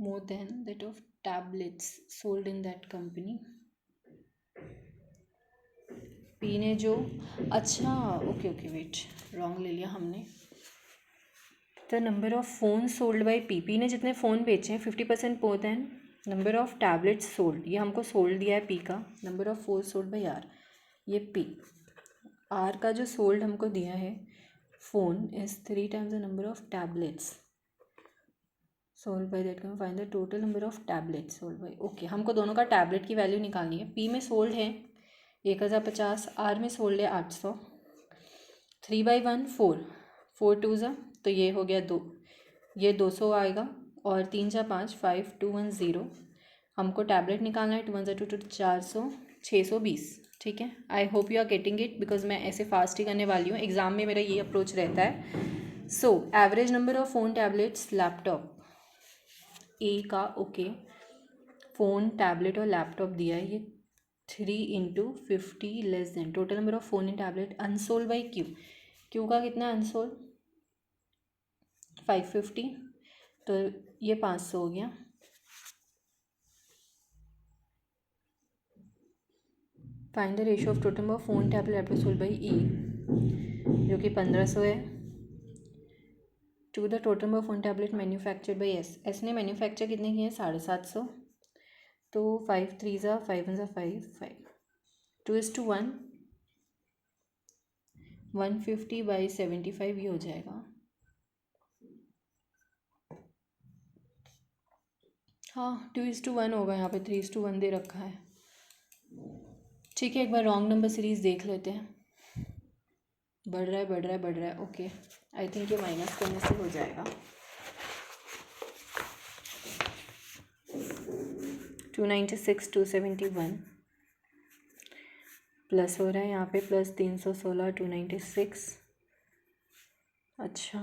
B: more than that of tablets sold in that company. P ने जो, अच्छा okay okay wait, wrong ले लिया हमने। The number of phone sold by P. P ने जितने फ़ोन बेचे हैं 50% more than number of tablets sold. ये हमको सोल्ड दिया है पी का। Number of phone sold by R, ये पी। आर का जो सोल्ड हमको दिया है phone is 3 times the number of tablets sold by that can find the total number of tablets sold by. Okay, हमको दोनों का टैबलेट की वैल्यू निकालनी है। पी में सोल्ड है 1050, आर में सोल्ड है 800। 3/1 4, 4 2 ज़ा, तो ये हो गया 2, ये 200 आएगा, और 3 जा 5 5 2 1 0। हमको टैबलेट निकालना है 2 1 2 2 400 620। ठीक है, I hope you are getting it, because मैं ऐसे फास्ट ही करने वाली हूँ। एग्ज़ाम में मेरा ये अप्रोच रहता है। So average number of phone tablets laptop A का, ओके, फ़ोन टैबलेट और लैपटॉप दिया है ये 3 × 50 less than total number of phone and tablet unsold by Q. Q का कितना अनसोल्ड? 550, तो ये 500 हो गया। Find the ratio of total number of phone tablet laptop sold by E, जो कि 1500 है, to the total number of phone tablet manufactured by S. S ने मैन्युफैक्चर कितने किए हैं? 750। तो 5 3 ज़ा 5 1 ज़ा 5 5 2:1 150/75 ये हो जाएगा। हाँ, 2:1 होगा, यहाँ पे 3:1 दे रखा है। ठीक है, एक बार रॉन्ग नंबर सीरीज़ देख लेते हैं। बढ़ रहा है बढ़ रहा है बढ़ रहा है। ओके, आई थिंक ये माइनस करने से हो जाएगा। 296 271 प्लस हो रहा है यहाँ पे, प्लस 316 296। अच्छा,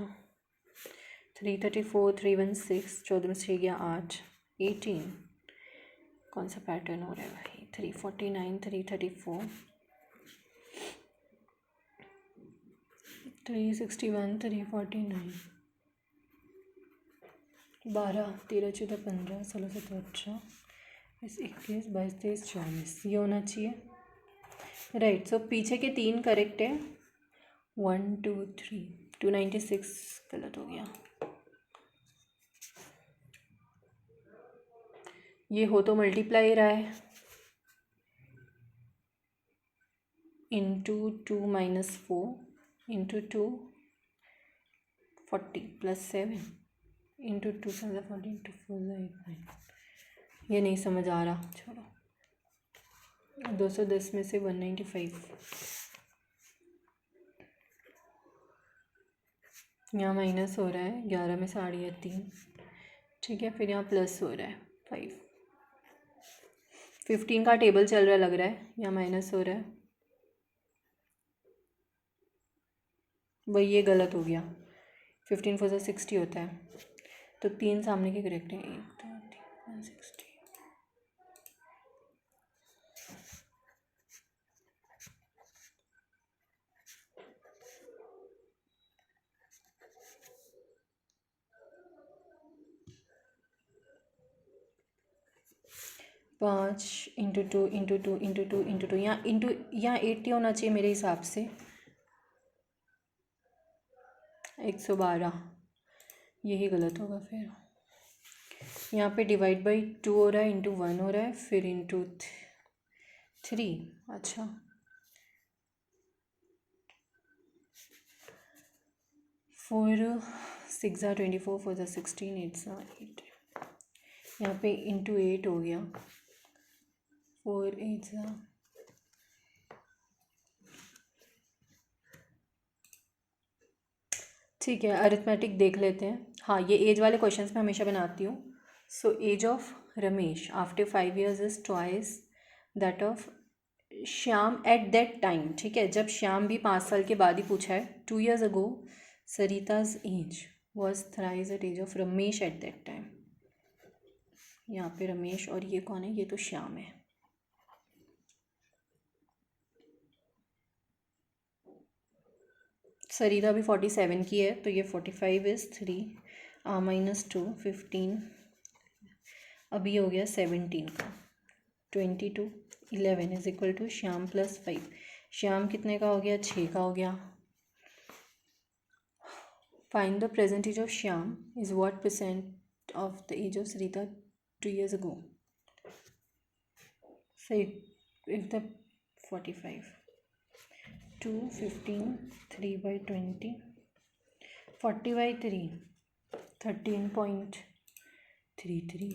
B: 334 316, 14 में 6 गया 8 18। कौन सा पैटर्न हो रहा है भाई? 349 334 361 349 12 13 14 15 16 17 18 21 22 23 24, ये होना चाहिए। राइट, सो पीछे के 3 करेक्ट है। 1 2 3 296 गलत हो गया। ये हो तो मल्टीप्लाई रहा है, into 2 - 4 into 2 40 plus 7 into 2 7 40 into 4 8 9। ये नहीं समझ आ रहा, छोड़ो। 210 में से 195, यहाँ माइनस हो रहा है 11 में से 8 या 3। ठीक है, फिर यहाँ प्लस हो रहा है 5। 15 का टेबल चल रहा लग रहा है, यहाँ माइनस हो रहा है, वही ये गलत हो गया। 15 4 60 होता है, तो 3 सामने के करेक्ट है। 8 30 160। पाँच इंटू 2 इंटू 2 इंटू 2 इंटू 2, यहाँ 80 होना चाहिए मेरे हिसाब से। 112, यही गलत होगा फिर। यहाँ पे डिवाइड बाई 2 हो रहा है, इंटू 1 हो रहा है, फिर इंटू 3। अच्छा, 4 6 ज़ा 24 4 ज़ा 16 8 ज़ा 8 यहाँ पे इंटू 8 हो गया, 4 8 ठीक है। अरिथमेटिक देख लेते हैं। हाँ, ये एज वाले क्वेश्चंस मैं हमेशा बनाती हूँ। So age of Ramesh after 5 years is twice that of Shyam at that time. ठीक है, जब श्याम भी 5 साल के बाद ही पूछा है। 2 years ago Sarita's age was thrice at age of Ramesh at that time. यहाँ पे रमेश और ये कौन है? ये तो श्याम है। सरिता भी 47 की है, तो ये 45 इज़ 3 -2 15। अभी हो गया 17 का। 22 11 is equal to Shyam plus 5। Shyam कितने का हो गया? 6 का हो गया। Find the present age of Shyam is what percent of the age of Sarita 2 years ago। सही, if the 45 2 15 3 by 20 40 by 3 13.33।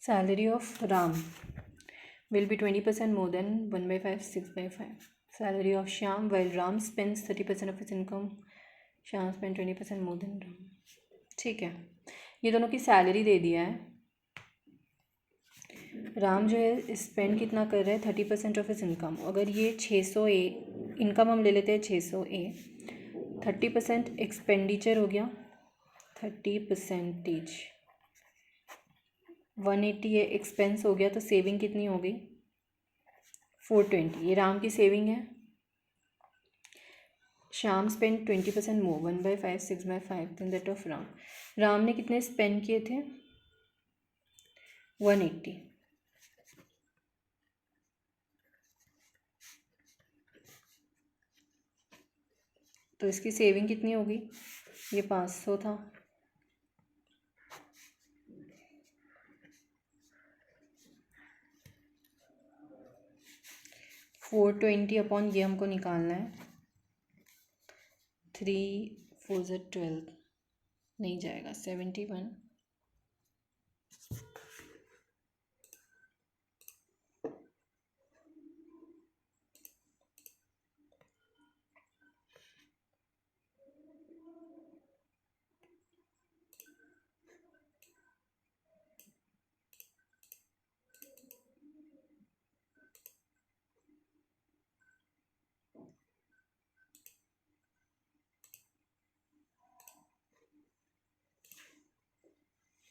B: Salary of Ram will be 20% more than 1 by 5 6 by 5। Salary of Shyam, while Ram spends 30% of his income, Shyam spends 20% more than Ram। ठीक है, ये दोनों की salary दे दिया है। राम जो है स्पेंड कितना कर रहा है? 30% ऑफ हिज इनकम। अगर ये 600 ए इनकम हम ले लेते हैं 600 ए, 30% एक्सपेंडिचर हो गया, 30% 180 है एक्सपेंस हो गया, तो सेविंग कितनी हो गई? 420। ये राम की सेविंग है। Shyam spend 20% more, 1 by 5 6 by 5 than that of Ram. Ram ने कितने स्पेंड किए थे? 180। तो इसकी सेविंग कितनी होगी? ये 500 था, $420 अपॉन ये हमको निकालना है। 3 4 12 नहीं जाएगा, 71।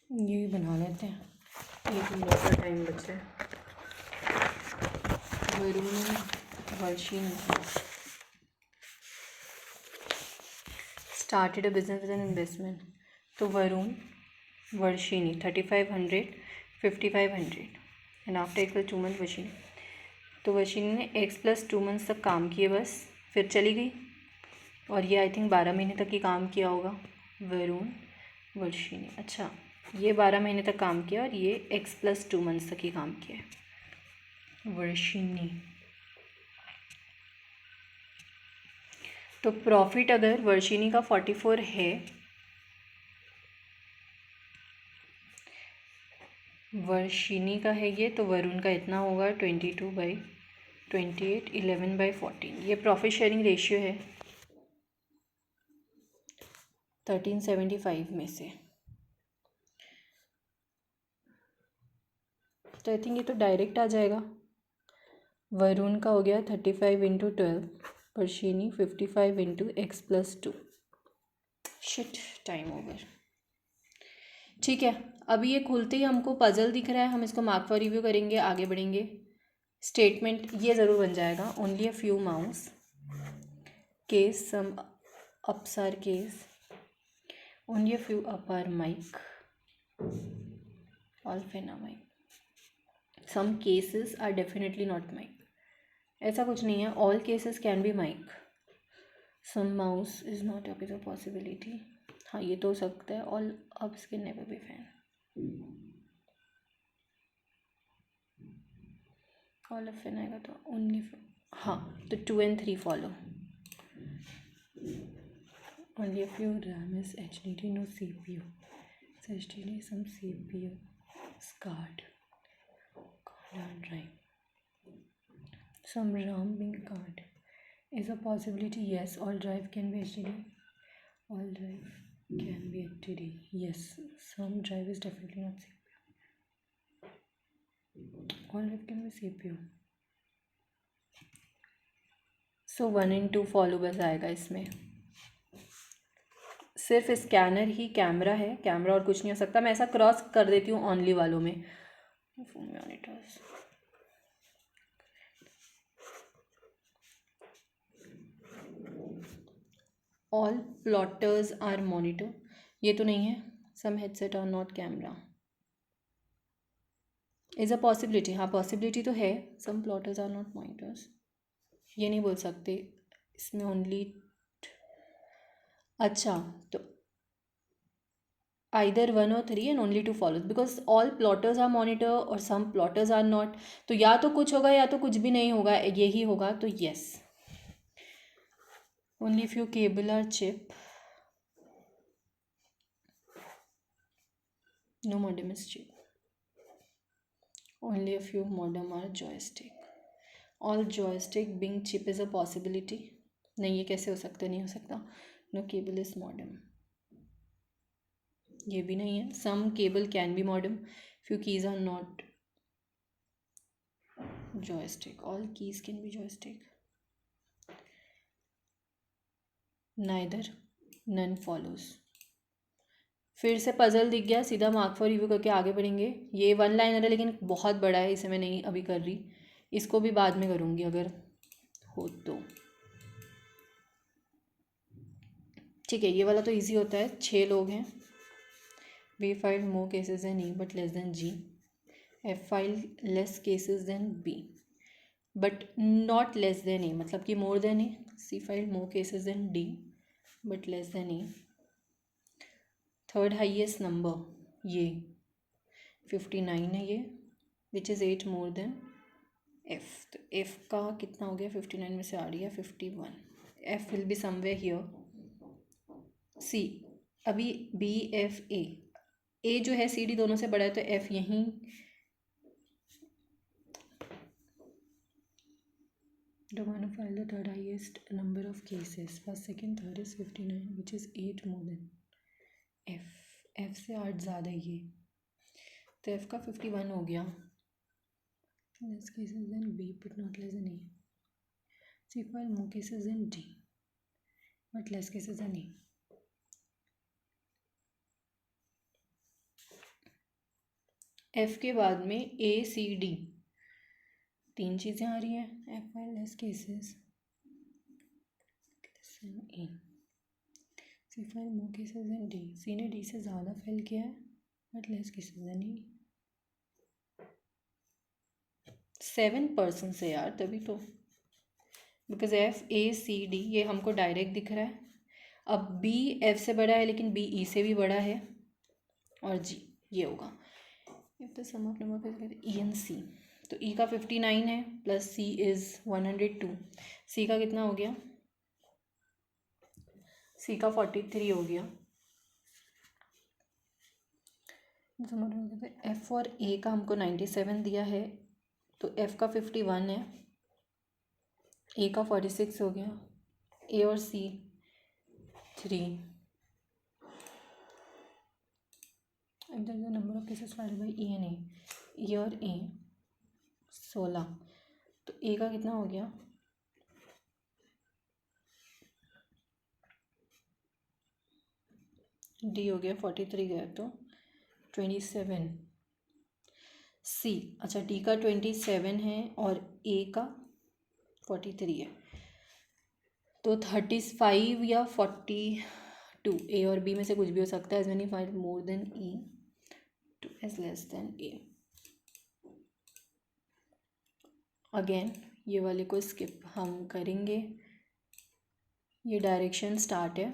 B: ये भी बना लेते हैं, 1 मिनट का टाइम बचा है। Varun Varshini started a business with an investment. तो Varun Varshini 3500 5500 and after X plus 2 month Varshini. तो वर्षिनी ने एक्स प्लस 2 मंथ्स तक काम किए, बस फिर चली गई। और ये आई थिंक 12 महीने तक ही काम किया होगा। वरुण वर्षिनी, अच्छा ये 12 महीने तक काम किया और ये एक्स प्लस 2 मंथ्स तक ही काम किया है। वर्षिनी, तो प्रॉफिट अगर वर्षिनी का 44 है, वर्षिनी का है ये, तो वरुण का इतना होगा 22 by 28 11 by 14। ये प्रॉफिट शेयरिंग रेशियो है 1375 में से। तो आई थिंक ये तो डायरेक्ट आ जाएगा। वरुण का हो गया 35 × 12, वर्षिनी 55 × x + 2। Shit, time over. ठीक है, अभी ये खुलते ही हमको पजल दिख रहा है, हम इसको मार्क फॉर रिव्यू करेंगे, आगे बढ़ेंगे। स्टेटमेंट ये ज़रूर बन जाएगा। Only a few mouse case, some ups are case, only a few up are mic, all फेना mic, some cases are definitely not mic. ऐसा कुछ नहीं है, all cases can be mic. Some mouse is not up is a possibility. हाँ, ये तो हो सकता है। All ups can never be fan. All of fan आएगा तो ओनली, हाँ, तो 2 and 3 follow. only a few RAM is HDD, no CPU. It's HDD, some CPU is card hard drive, some RAM being card. Is a possibility? Yes. All drive can be HDD. All drive can be HDD. Yes. Some drive is definitely not CPU. All drive can be CPU. So 1 and 2 follow बस आएगा इसमें. सिर्फ scanner ही camera है, camera और कुछ नहीं हो सकता. मैं ऐसा क्रॉस कर देती हूँ ऑनली वालों में. Monitors all plotters are monitor. ये तो नहीं है. Some headset are not camera. Is a possibility. हाँ पॉसिबिलिटी तो है. Some plotters are not monitors. ये नहीं बोल सकते इसमें ओनली. अच्छा तो either 1 or 3 and only 2 follows because all plotters are monitor और some plotters are not. तो या तो कुछ होगा या तो कुछ भी नहीं होगा, यही होगा. तो yes, only few cable are chip, no modem is chip. Only a few modem are joystick. All joystick being chip is a possibility. नहीं ये कैसे हो सकता है, नहीं हो सकता. No cable is modem. ये भी नहीं है. Some cable can be modem. Few keys are not joystick. All keys can be joystick. Neither, none follows. फिर से पजल दिख गया. सीधा मार्क फॉर रिव्यू करके आगे बढ़ेंगे. ये 1 लाइनर है लेकिन बहुत बड़ा है, इसे मैं नहीं अभी कर रही. इसको भी बाद में करूँगी अगर हो तो. ठीक है, ये वाला तो इजी होता है. 6 लोग हैं. B filed more cases than E but less than G. F filed less cases than B but not less than A. मतलब कि more than A. C filed more cases than D but less than A. Third highest number ये 59 है ये, which is 8 more than F. तो F का कितना हो गया? 59 में से आ रही है 51. F will be somewhere here. C अभी B F A. ए जो है सी डी दोनों से बड़ा है तो एफ यहीं. The one who filed the third highest number of cases, first, second, third is 59, which is 8 more than F. F से 8 ज़्यादा ही है तो F का 51 हो गया. Less cases than B but not less than A. C filed more cases than D but less cases than A. F के बाद में ए सी डी 3 चीज़ें आ रही हैं. F fail less cases A. C fail more cases and D. C ने D से ज़्यादा फेल किया है but less cases and E. 7% से यार, तभी तो. Because F A C D ये हमको डायरेक्ट दिख रहा है. अब बी एफ से बड़ा है लेकिन बी ई से भी बड़ा है. और जी ये होगा if the sum of number E N C. तो ई का 59 है प्लस सी इज़ 102. सी का कितना हो गया? सी का 43 हो गया. एफ और ए का हमको 97 दिया है तो एफ का 51 है. ए का 46 हो गया. ए और सी 3. and then the number of cases filed by E and A. E और A 16. तो A का कितना हो गया? D हो गया 43 गया तो 27. C अच्छा D का 27 है और A का 43 है तो 35 या 42. A और B में से कुछ भी हो सकता है. As many file more than E to as less than A. Again ये वाले को स्किप हम करेंगे. ये डायरेक्शन स्टार्ट है.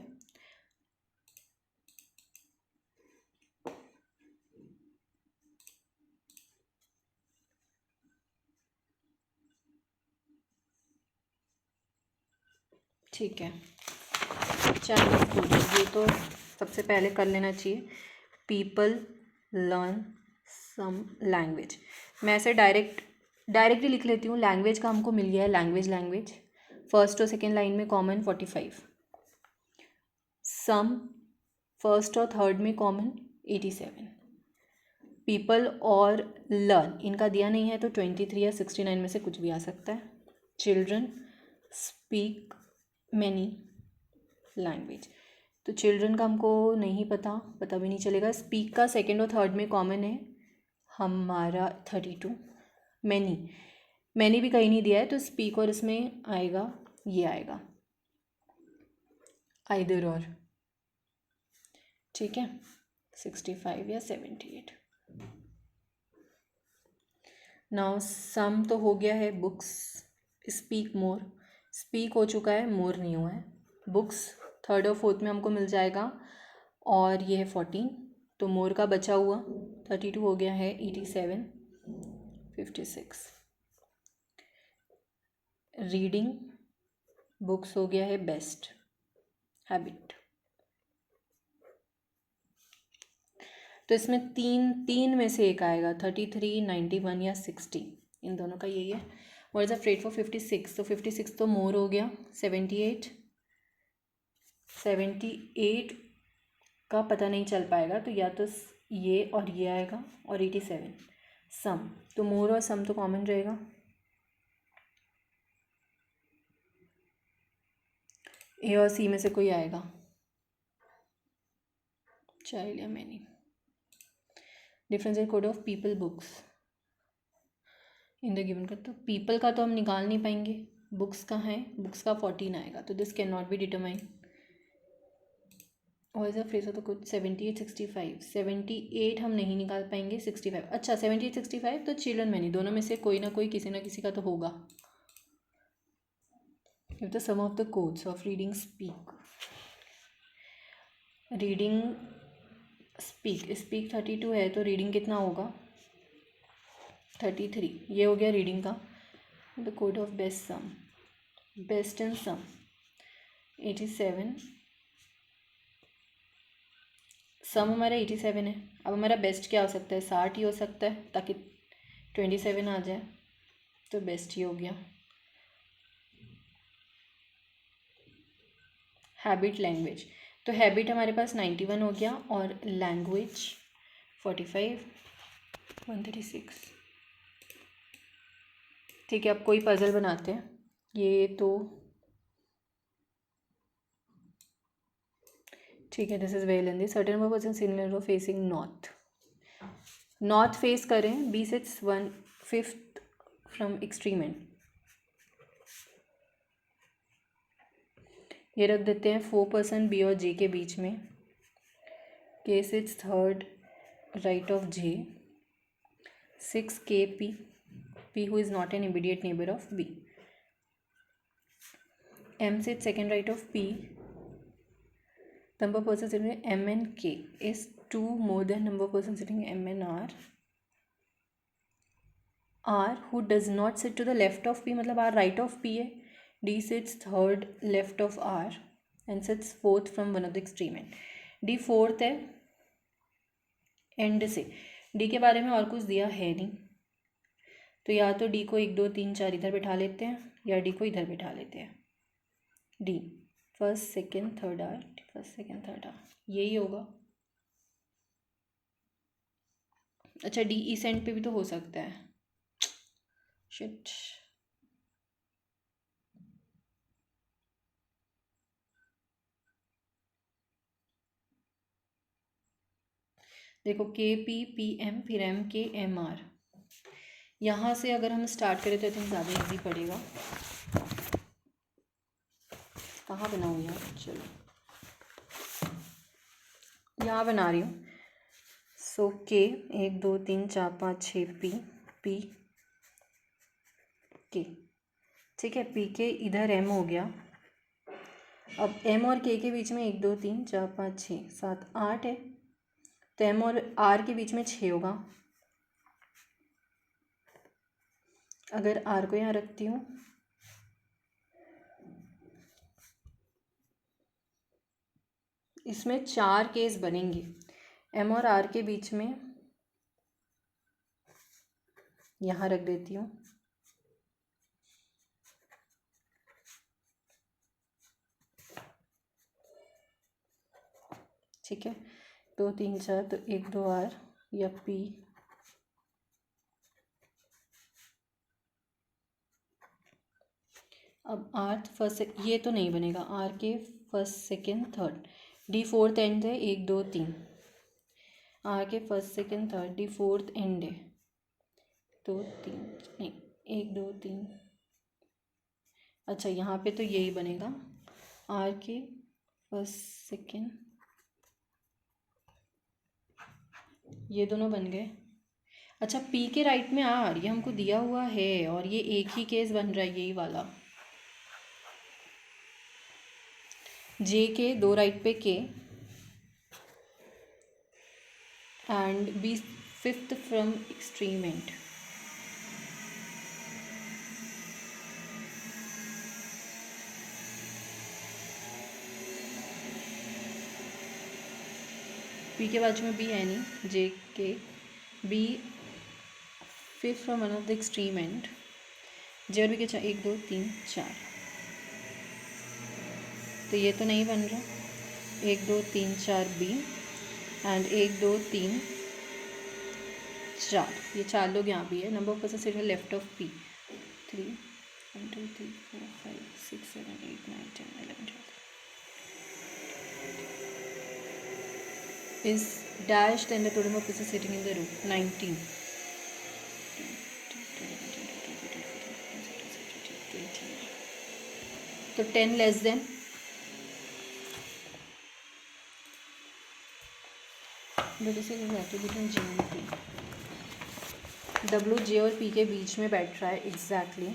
B: ठीक है. चाइनीज फूड, ये तो सबसे पहले कर लेना चाहिए। पीपल लर्न सम लैंग्वेज, मैं ऐसे डायरेक्टली लिख लेती हूँ। लैंग्वेज का हमको मिल गया है, लैंग्वेज फर्स्ट और सेकेंड लाइन में कॉमन 45, सम फर्स्ट और थर्ड में कॉमन 87, पीपल और लर्न इनका दिया नहीं है तो 23 या 69 में से कुछ भी आ सकता है। चिल्ड्रन स्पीक मैनी लैंग्वेज, तो चिल्ड्रन का हमको नहीं पता भी नहीं चलेगा। स्पीक का सेकेंड और थर्ड में कॉमन है हमारा 32, मैनी भी कहीं नहीं दिया है, तो स्पीक और इसमें आएगा, ये आएगा आइदर और, ठीक है, 65 या 78। नाउ सम तो हो गया है, बुक्स स्पीक मोर, स्पीक हो चुका है, मोर नहीं हुआ है। बुक्स थर्ड और फोर्थ में हमको मिल जाएगा, और ये है 14, तो मोर का बचा हुआ 32 हो गया है, 87, 56। रीडिंग बुक्स हो गया है बेस्ट हैबिट, तो इसमें तीन में से एक आएगा, 33, 91 या 60, इन दोनों का यही है। What is the freight for 56, तो 56 तो मोर हो गया। 78 का पता नहीं चल पाएगा, तो या तो ये और ये आएगा, और 87 सम, तो मोर और सम तो कॉमन रहेगा। ए और सी में से कोई आएगा, चाइल्ड या many. Difference in code of people books in the given का, तो पीपल का तो हम निकाल नहीं पाएंगे, बुक्स का है, बुक्स का 14 आएगा, तो this can not be determine. और is a phrase of the code 78, 65, 78 हम नहीं निकाल पाएंगे, 65, अच्छा 78, 65, तो चिल्ड्रन मैनी, दोनों में से कोई ना कोई किसी ना किसी का तो होगा। If the sum of the codes of reading speak, reading speak 32 है, तो रीडिंग कितना होगा 33, ये हो गया रीडिंग का। The code of best in sum 87, sum हमारा 87 है। अब हमारा बेस्ट क्या हो सकता है, 60 ही हो सकता है, ताकि 27 आ जाए, तो बेस्ट ही हो गया। हैबिट लैंग्वेज, तो हैबिट हमारे पास 91 हो गया, और लैंग्वेज 45, 136। ठीक है, अब कोई पजल बनाते हैं। ये तो ठीक है, this is very lengthy. Certain number person similar of facing north face करें, B sits 1/5 from extreme end, ये रख देते हैं 4% बी और जे के बीच में, K sits third right of J, 6 के P who is not an immediate neighbour of B, M sits second right of P, number of persons sitting in M and K is 2 more than number of persons sitting in M and R. R who does not sit to the left of P, मतलब R right of P है, D sits third left of R and sits fourth from one of the extreme end. D fourth है and से, D के बारे में और कुछ दिया है नहीं, तो या तो D को 1 2 3 4 इधर बिठा लेते हैं, या D को इधर बिठा लेते हैं। D first second third R, first second third R, यही होगा। अच्छा, डी इस एंड पे भी तो हो सकता है, शिट, देखो के पी पी एम फिर एम के एम आर, यहाँ से अगर हम स्टार्ट करें तो आई थिंक ज़्यादा इजी पड़ेगा। कहाँ बनाऊँ यार, चलो यहाँ बना रही हूँ। सो के 1 2 3 4 5 6 पी के, ठीक है, पी के इधर एम हो गया। अब एम और के बीच में 1 2 3 4 5 6 7 8 है, तो एम और आर के बीच में 6 होगा। अगर आर को यहाँ रखती हूँ, इसमें 4 केस बनेंगे एम और आर के बीच में। यहाँ रख देती हूँ। ठीक है, 2 3 4, तो 1 2 आर या पी, अब आर्थ फर्स्ट, ये तो नहीं बनेगा, आर के first second third, D fourth and है, 1 2 3, आर के first second third, D fourth and है, 2 3 नहीं, 1 2 3। अच्छा, यहाँ पे तो यही बनेगा, आर के फर्स्ट सेकेंड, ये दोनों बन गए। अच्छा, पी के राइट में आर, ये हमको दिया हुआ है और ये एक ही केस बन रहा है, यही वाला। जे के 2 राइट पे के end B fifth from extreme end. P के बाजू में बी है नहीं, जे के B fifth from one of the extreme end, J और बी के 1 2 3 4, तो ये तो नहीं बन रहा, 1 2 3 4 बी एंड 1 2 3 4, ये 4 लोग यहाँ भी है। Number of person sitting left of P 3 1 2 3 4 5 6 7 8 9 10 11 12 is dashed and the total of persons sitting in the room 19. तो 10 लेस देन, डब्ल्यू जे और पी के बीच में बैठ रहा है एग्जैक्टली।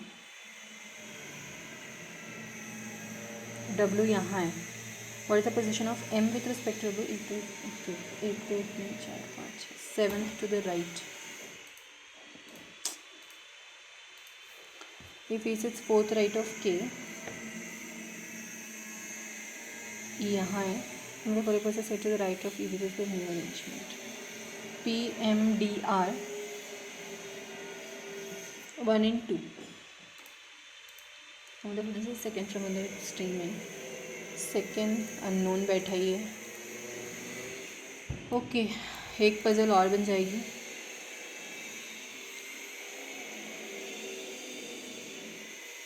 B: डब्ल्यू यहाँ है, what is the position of M with respect to W, 1 2 3 4 5 6 7 to the right, he faces fourth right of K, E यहाँ है, उनका कोई person set to the right of E with respect to new arrangement, P M D R 1 and 2, मतलब second from the extreme में, second unknown बैठा ही है। Okay, एक पजल और बन जाएगी।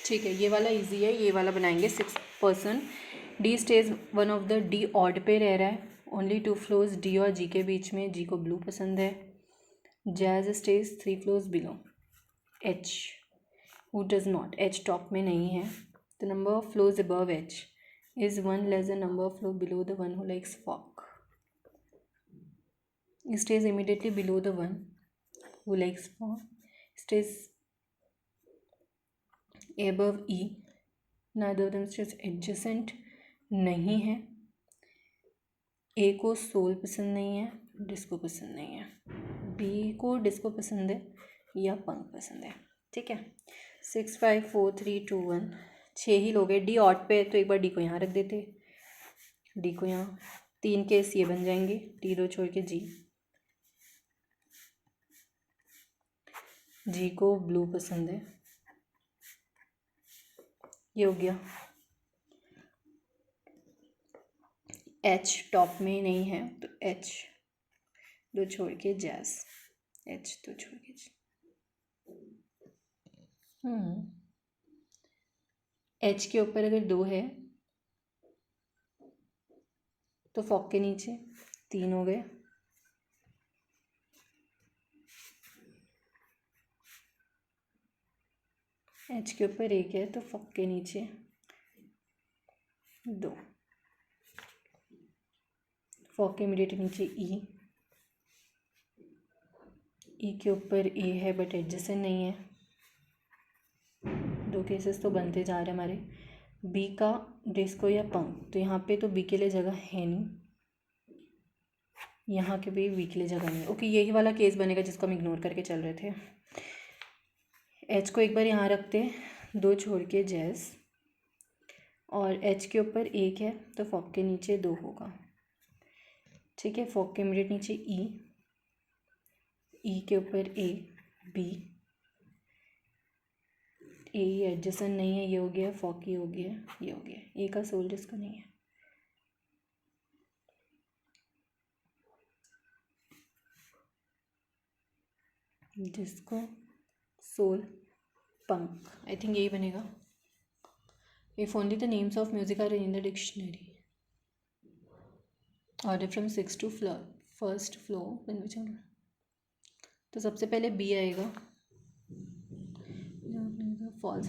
B: ठीक है, ये वाला इजी है, ये वाला बनाएंगे। 6 person, D stage one of the, D odd पे रह रहा है, ओनली 2 फ्लोर्स डी और जी के बीच में, जी को ब्लू पसंद है। Jazz stays 3 floors below, H who does not, H top में नहीं है, the number of floors above H is 1 less the number of floor below the one who likes folk, stays immediately below the one who likes folk, stays above E, neither of them stays adjacent नहीं है, ए को soul पसंद नहीं है, disco पसंद नहीं है, B को डिस्को पसंद है या पंक पसंद है। ठीक है, 6 5 4 3 2 1, 6 ही लोग हैं। डी ऑट पे तो एक बार डी को यहाँ रख देते, डी को यहाँ, 3 केस ये बन जाएंगे, डी 2 छोड़ के जी, जी को ब्लू पसंद है, ये हो गया। एच टॉप में नहीं है तो एच 2 छोड़ के जैज, एच 2 छोड़ के एच के ऊपर अगर 2 है तो फॉक के नीचे 3 हो गए, एच के ऊपर 1 है तो फॉक के नीचे 2, फॉक के इमीडिएट नीचे ई, ई के ऊपर ए है बट एडजेसेंट नहीं है, 2 केसेस तो बनते जा रहे हैं हमारे। बी का डिस्को या पंक, तो यहाँ पे तो बी के लिए जगह है नहीं, यहाँ के भी बी के लिए जगह नहीं है। ओके, यही वाला केस बनेगा जिसको हम इग्नोर करके चल रहे थे। एच को एक बार यहाँ रखते, 2 छोड़ के जैस, और एच के ऊपर 1 है तो फॉक के नीचे 2 होगा, ठीक है, फॉग के इमीडिएट नीचे ई के ऊपर ए बी, ए एडजेसेंट नहीं है, ये हो गया, फॉग की हो गया, ये हो गया, ए का सोल जिसका नहीं है। जिसको सोल पंक, आई थिंक यही बनेगा। If only the names of music are in the dictionary, order from 6 to first floor in which, तो सबसे पहले बी आएगा, फॉल्स,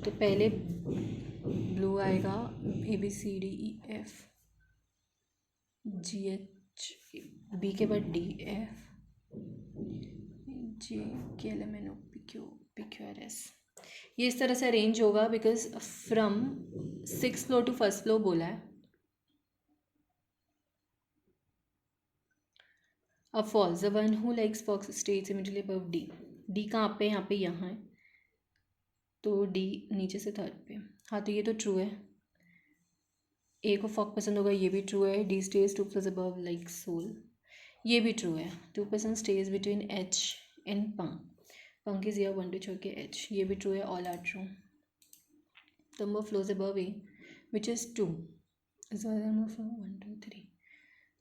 B: तो पहले ब्लू आएगा, A B C D E F G H, B के बाद D F J K L M N O P Q R S. ये इस तरह से अरेंज होगा because from 6th floor to first floor बोला है। अब folks, the one who likes folks stays immediately above D. D कहाँ पे, यहाँ पे, यहाँ है, तो डी नीचे से थर्ड पे। हाँ, तो ये तो ट्रू है, ए को फॉक पसंद होगा, ये भी ट्रू है। D stays 2 floors above like soul, ये भी ट्रू है। 2% stays between H and punk, punk is year 1 to छोड़ के एच, ये भी ट्रू है। All are true. Number floors above A which is 2 is number floor 1 2 3,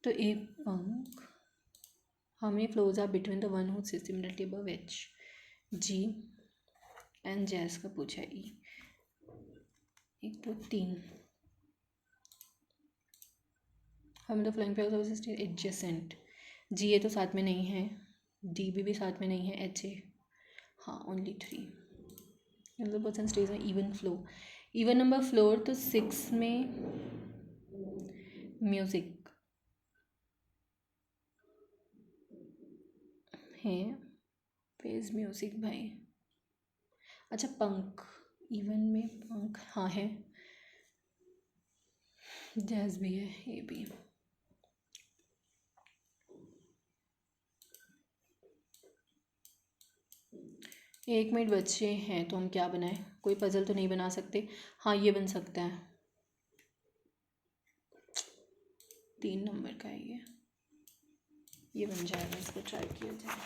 B: तो ए पंक, how many floors are between the one who sits immediately above H, G and जैस का पूछा E, 1 2 3, हमें तो following pairs of stays adjacent, G A तो साथ में नहीं है, D भी साथ में नहीं है, H ए, हाँ ओनली 3, मतलब परसेंट स्टेज में even flow, even number floor, तो 6 में म्यूज़िक है, फेज म्यूज़िक भाई। अच्छा, पंक इवन में, पंक हाँ है, जैज भी है, ये भी। एक मिनट बच्चे हैं, तो हम क्या बनाएं, कोई पजल तो नहीं बना सकते। हाँ, ये बन सकता है, 3 नंबर का है ये बन जाएगा, इसको ट्राई किया जाए।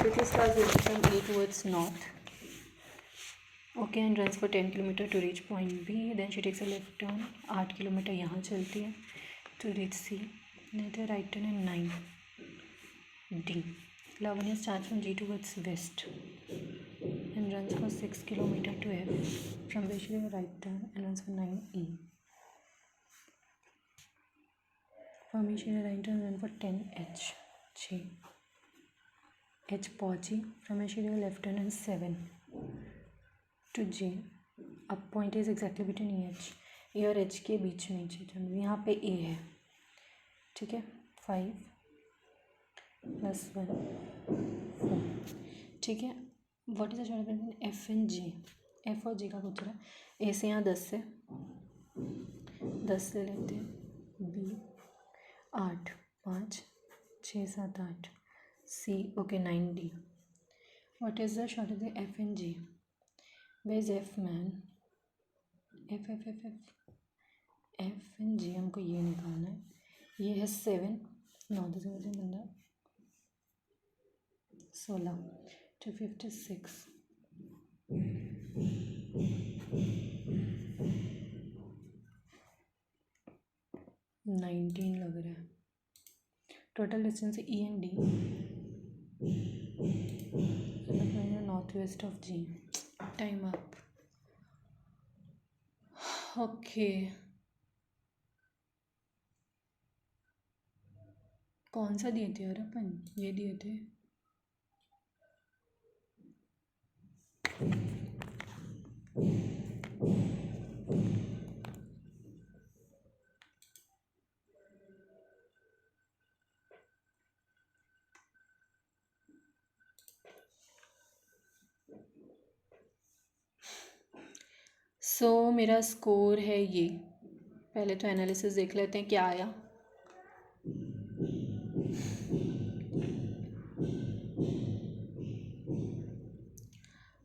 B: It starts from A towards north, okay, and runs for 10 kilometer to reach point B. Then she takes a left turn, 8 kilometre यहाँ चलती है to reach C. Then a right turn and 9. D. Lavanya starts from G towards west and runs for 6 kilometer to F, from which she takes a right turn and runs for 9 E. From which she takes a right turn and runs for 10 H. G. H पहुंची, from which she takes a left turn and 7 to J. अब point is exactly between E H, A और H के बीच में नीचे, यहाँ पे ए है, ठीक है, 5 + 1 4, ठीक है। What is the short between F and J, F और जे का पूछ रहा है। ए से यहाँ 10 से 10 ले लेते हैं, B 8 5 6 7 8, C okay 9 D. What is the short between F and J, where is F man, F and G, हमको ये निकालना है। ये है 7 9 10 15 16 256, 19 लग रहा है। Total distance E and D, north west of G. Time up. Okay, कौन सा दिए थे यार अपन, ये दिए थे। सो मेरा स्कोर है ये, पहले तो एनालिसिस देख लेते हैं क्या आया।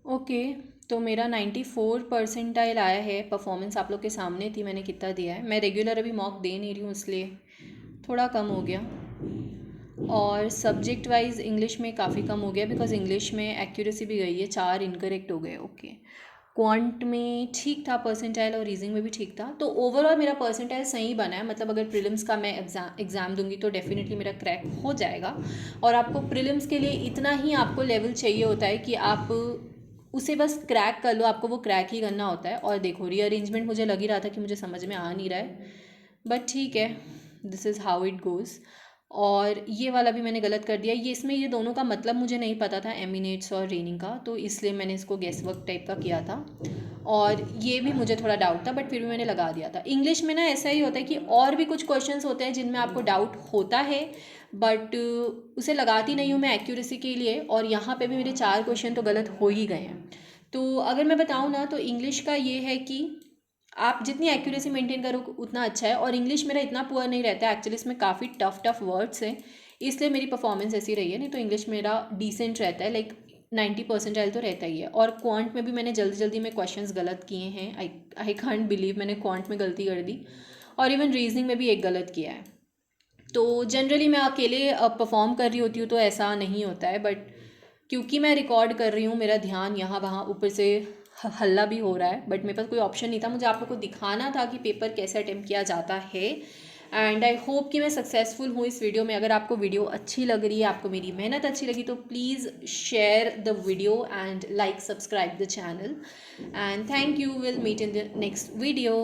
B: ओके, तो मेरा 94 परसेंटाइल आया है। परफॉर्मेंस आप लोग के सामने थी, मैंने कितना दिया है। मैं रेगुलर अभी मॉक दे नहीं रही हूँ इसलिए थोड़ा कम हो गया। और सब्जेक्ट वाइज इंग्लिश में काफ़ी कम हो गया बिकॉज इंग्लिश में एक्यूरेसी भी गई है, 4 इनकरेक्ट हो गए। ओके, क्वांट में ठीक था परसेंटाइल और रीजनिंग में भी ठीक था। तो ओवरऑल मेरा परसेंटाइल सही बना है। मतलब अगर प्रीलिम्स का मैं एग्ज़ाम दूंगी तो डेफिनेटली मेरा क्रैक हो जाएगा। और आपको प्रीलिम्स के लिए इतना ही आपको लेवल चाहिए होता है कि आप उसे बस क्रैक कर लो, आपको वो क्रैक ही करना होता है। और देखो रीअरेंजमेंट मुझे लग ही रहा था कि मुझे समझ में आ नहीं रहा है, बट ठीक है, this is how it goes. और ये वाला भी मैंने गलत कर दिया। ये इसमें ये दोनों का मतलब मुझे नहीं पता था, एमिनेट्स और रेनिंग का, तो इसलिए मैंने इसको गेस वर्क टाइप का किया था। और ये भी मुझे थोड़ा डाउट था, बट फिर भी मैंने लगा दिया था। इंग्लिश में ना ऐसा ही होता है कि और भी कुछ क्वेश्चंस होते हैं जिनमें आपको डाउट होता है, बट उसे लगाती नहीं हूँ मैं एक्यूरेसी के लिए। और यहाँ पे भी मेरे 4 क्वेश्चन तो गलत हो ही गए हैं। तो अगर मैं बताऊँ ना, तो इंग्लिश का ये है कि आप जितनी एक्यूरेसी मेंटेन करो उतना अच्छा है। और इंग्लिश मेरा इतना पुअर नहीं रहता है एक्चुअली, इसमें काफ़ी टफ वर्ड्स हैं, इसलिए मेरी परफॉर्मेंस ऐसी रही है। नहीं तो इंग्लिश मेरा डिसेंट रहता है, लाइक 90 परसेंटाइल तो रहता ही है। और क्वांट में भी मैंने जल्दी जल्दी में क्वेश्चंस गलत किए हैं। आई कांट बिलीव मैंने क्वांट में गलती कर दी। और इवन रीजनिंग में भी एक गलत किया है। तो जनरली मैं अकेले परफॉर्म कर रही होती हूँ तो ऐसा नहीं होता है, बट क्योंकि मैं रिकॉर्ड कर रही हूँ मेरा ध्यान यहाँ वहाँ, ऊपर से हल्ला भी हो रहा है, बट मेरे पास कोई ऑप्शन नहीं था। मुझे आप लोग को दिखाना था कि पेपर कैसे अटेम्प्ट किया जाता है। एंड आई होप कि मैं सक्सेसफुल हूँ इस वीडियो में। अगर आपको वीडियो अच्छी लग रही है, आपको मेरी मेहनत अच्छी लगी, तो please share the video and like subscribe the channel. And thank you, will meet in the next video.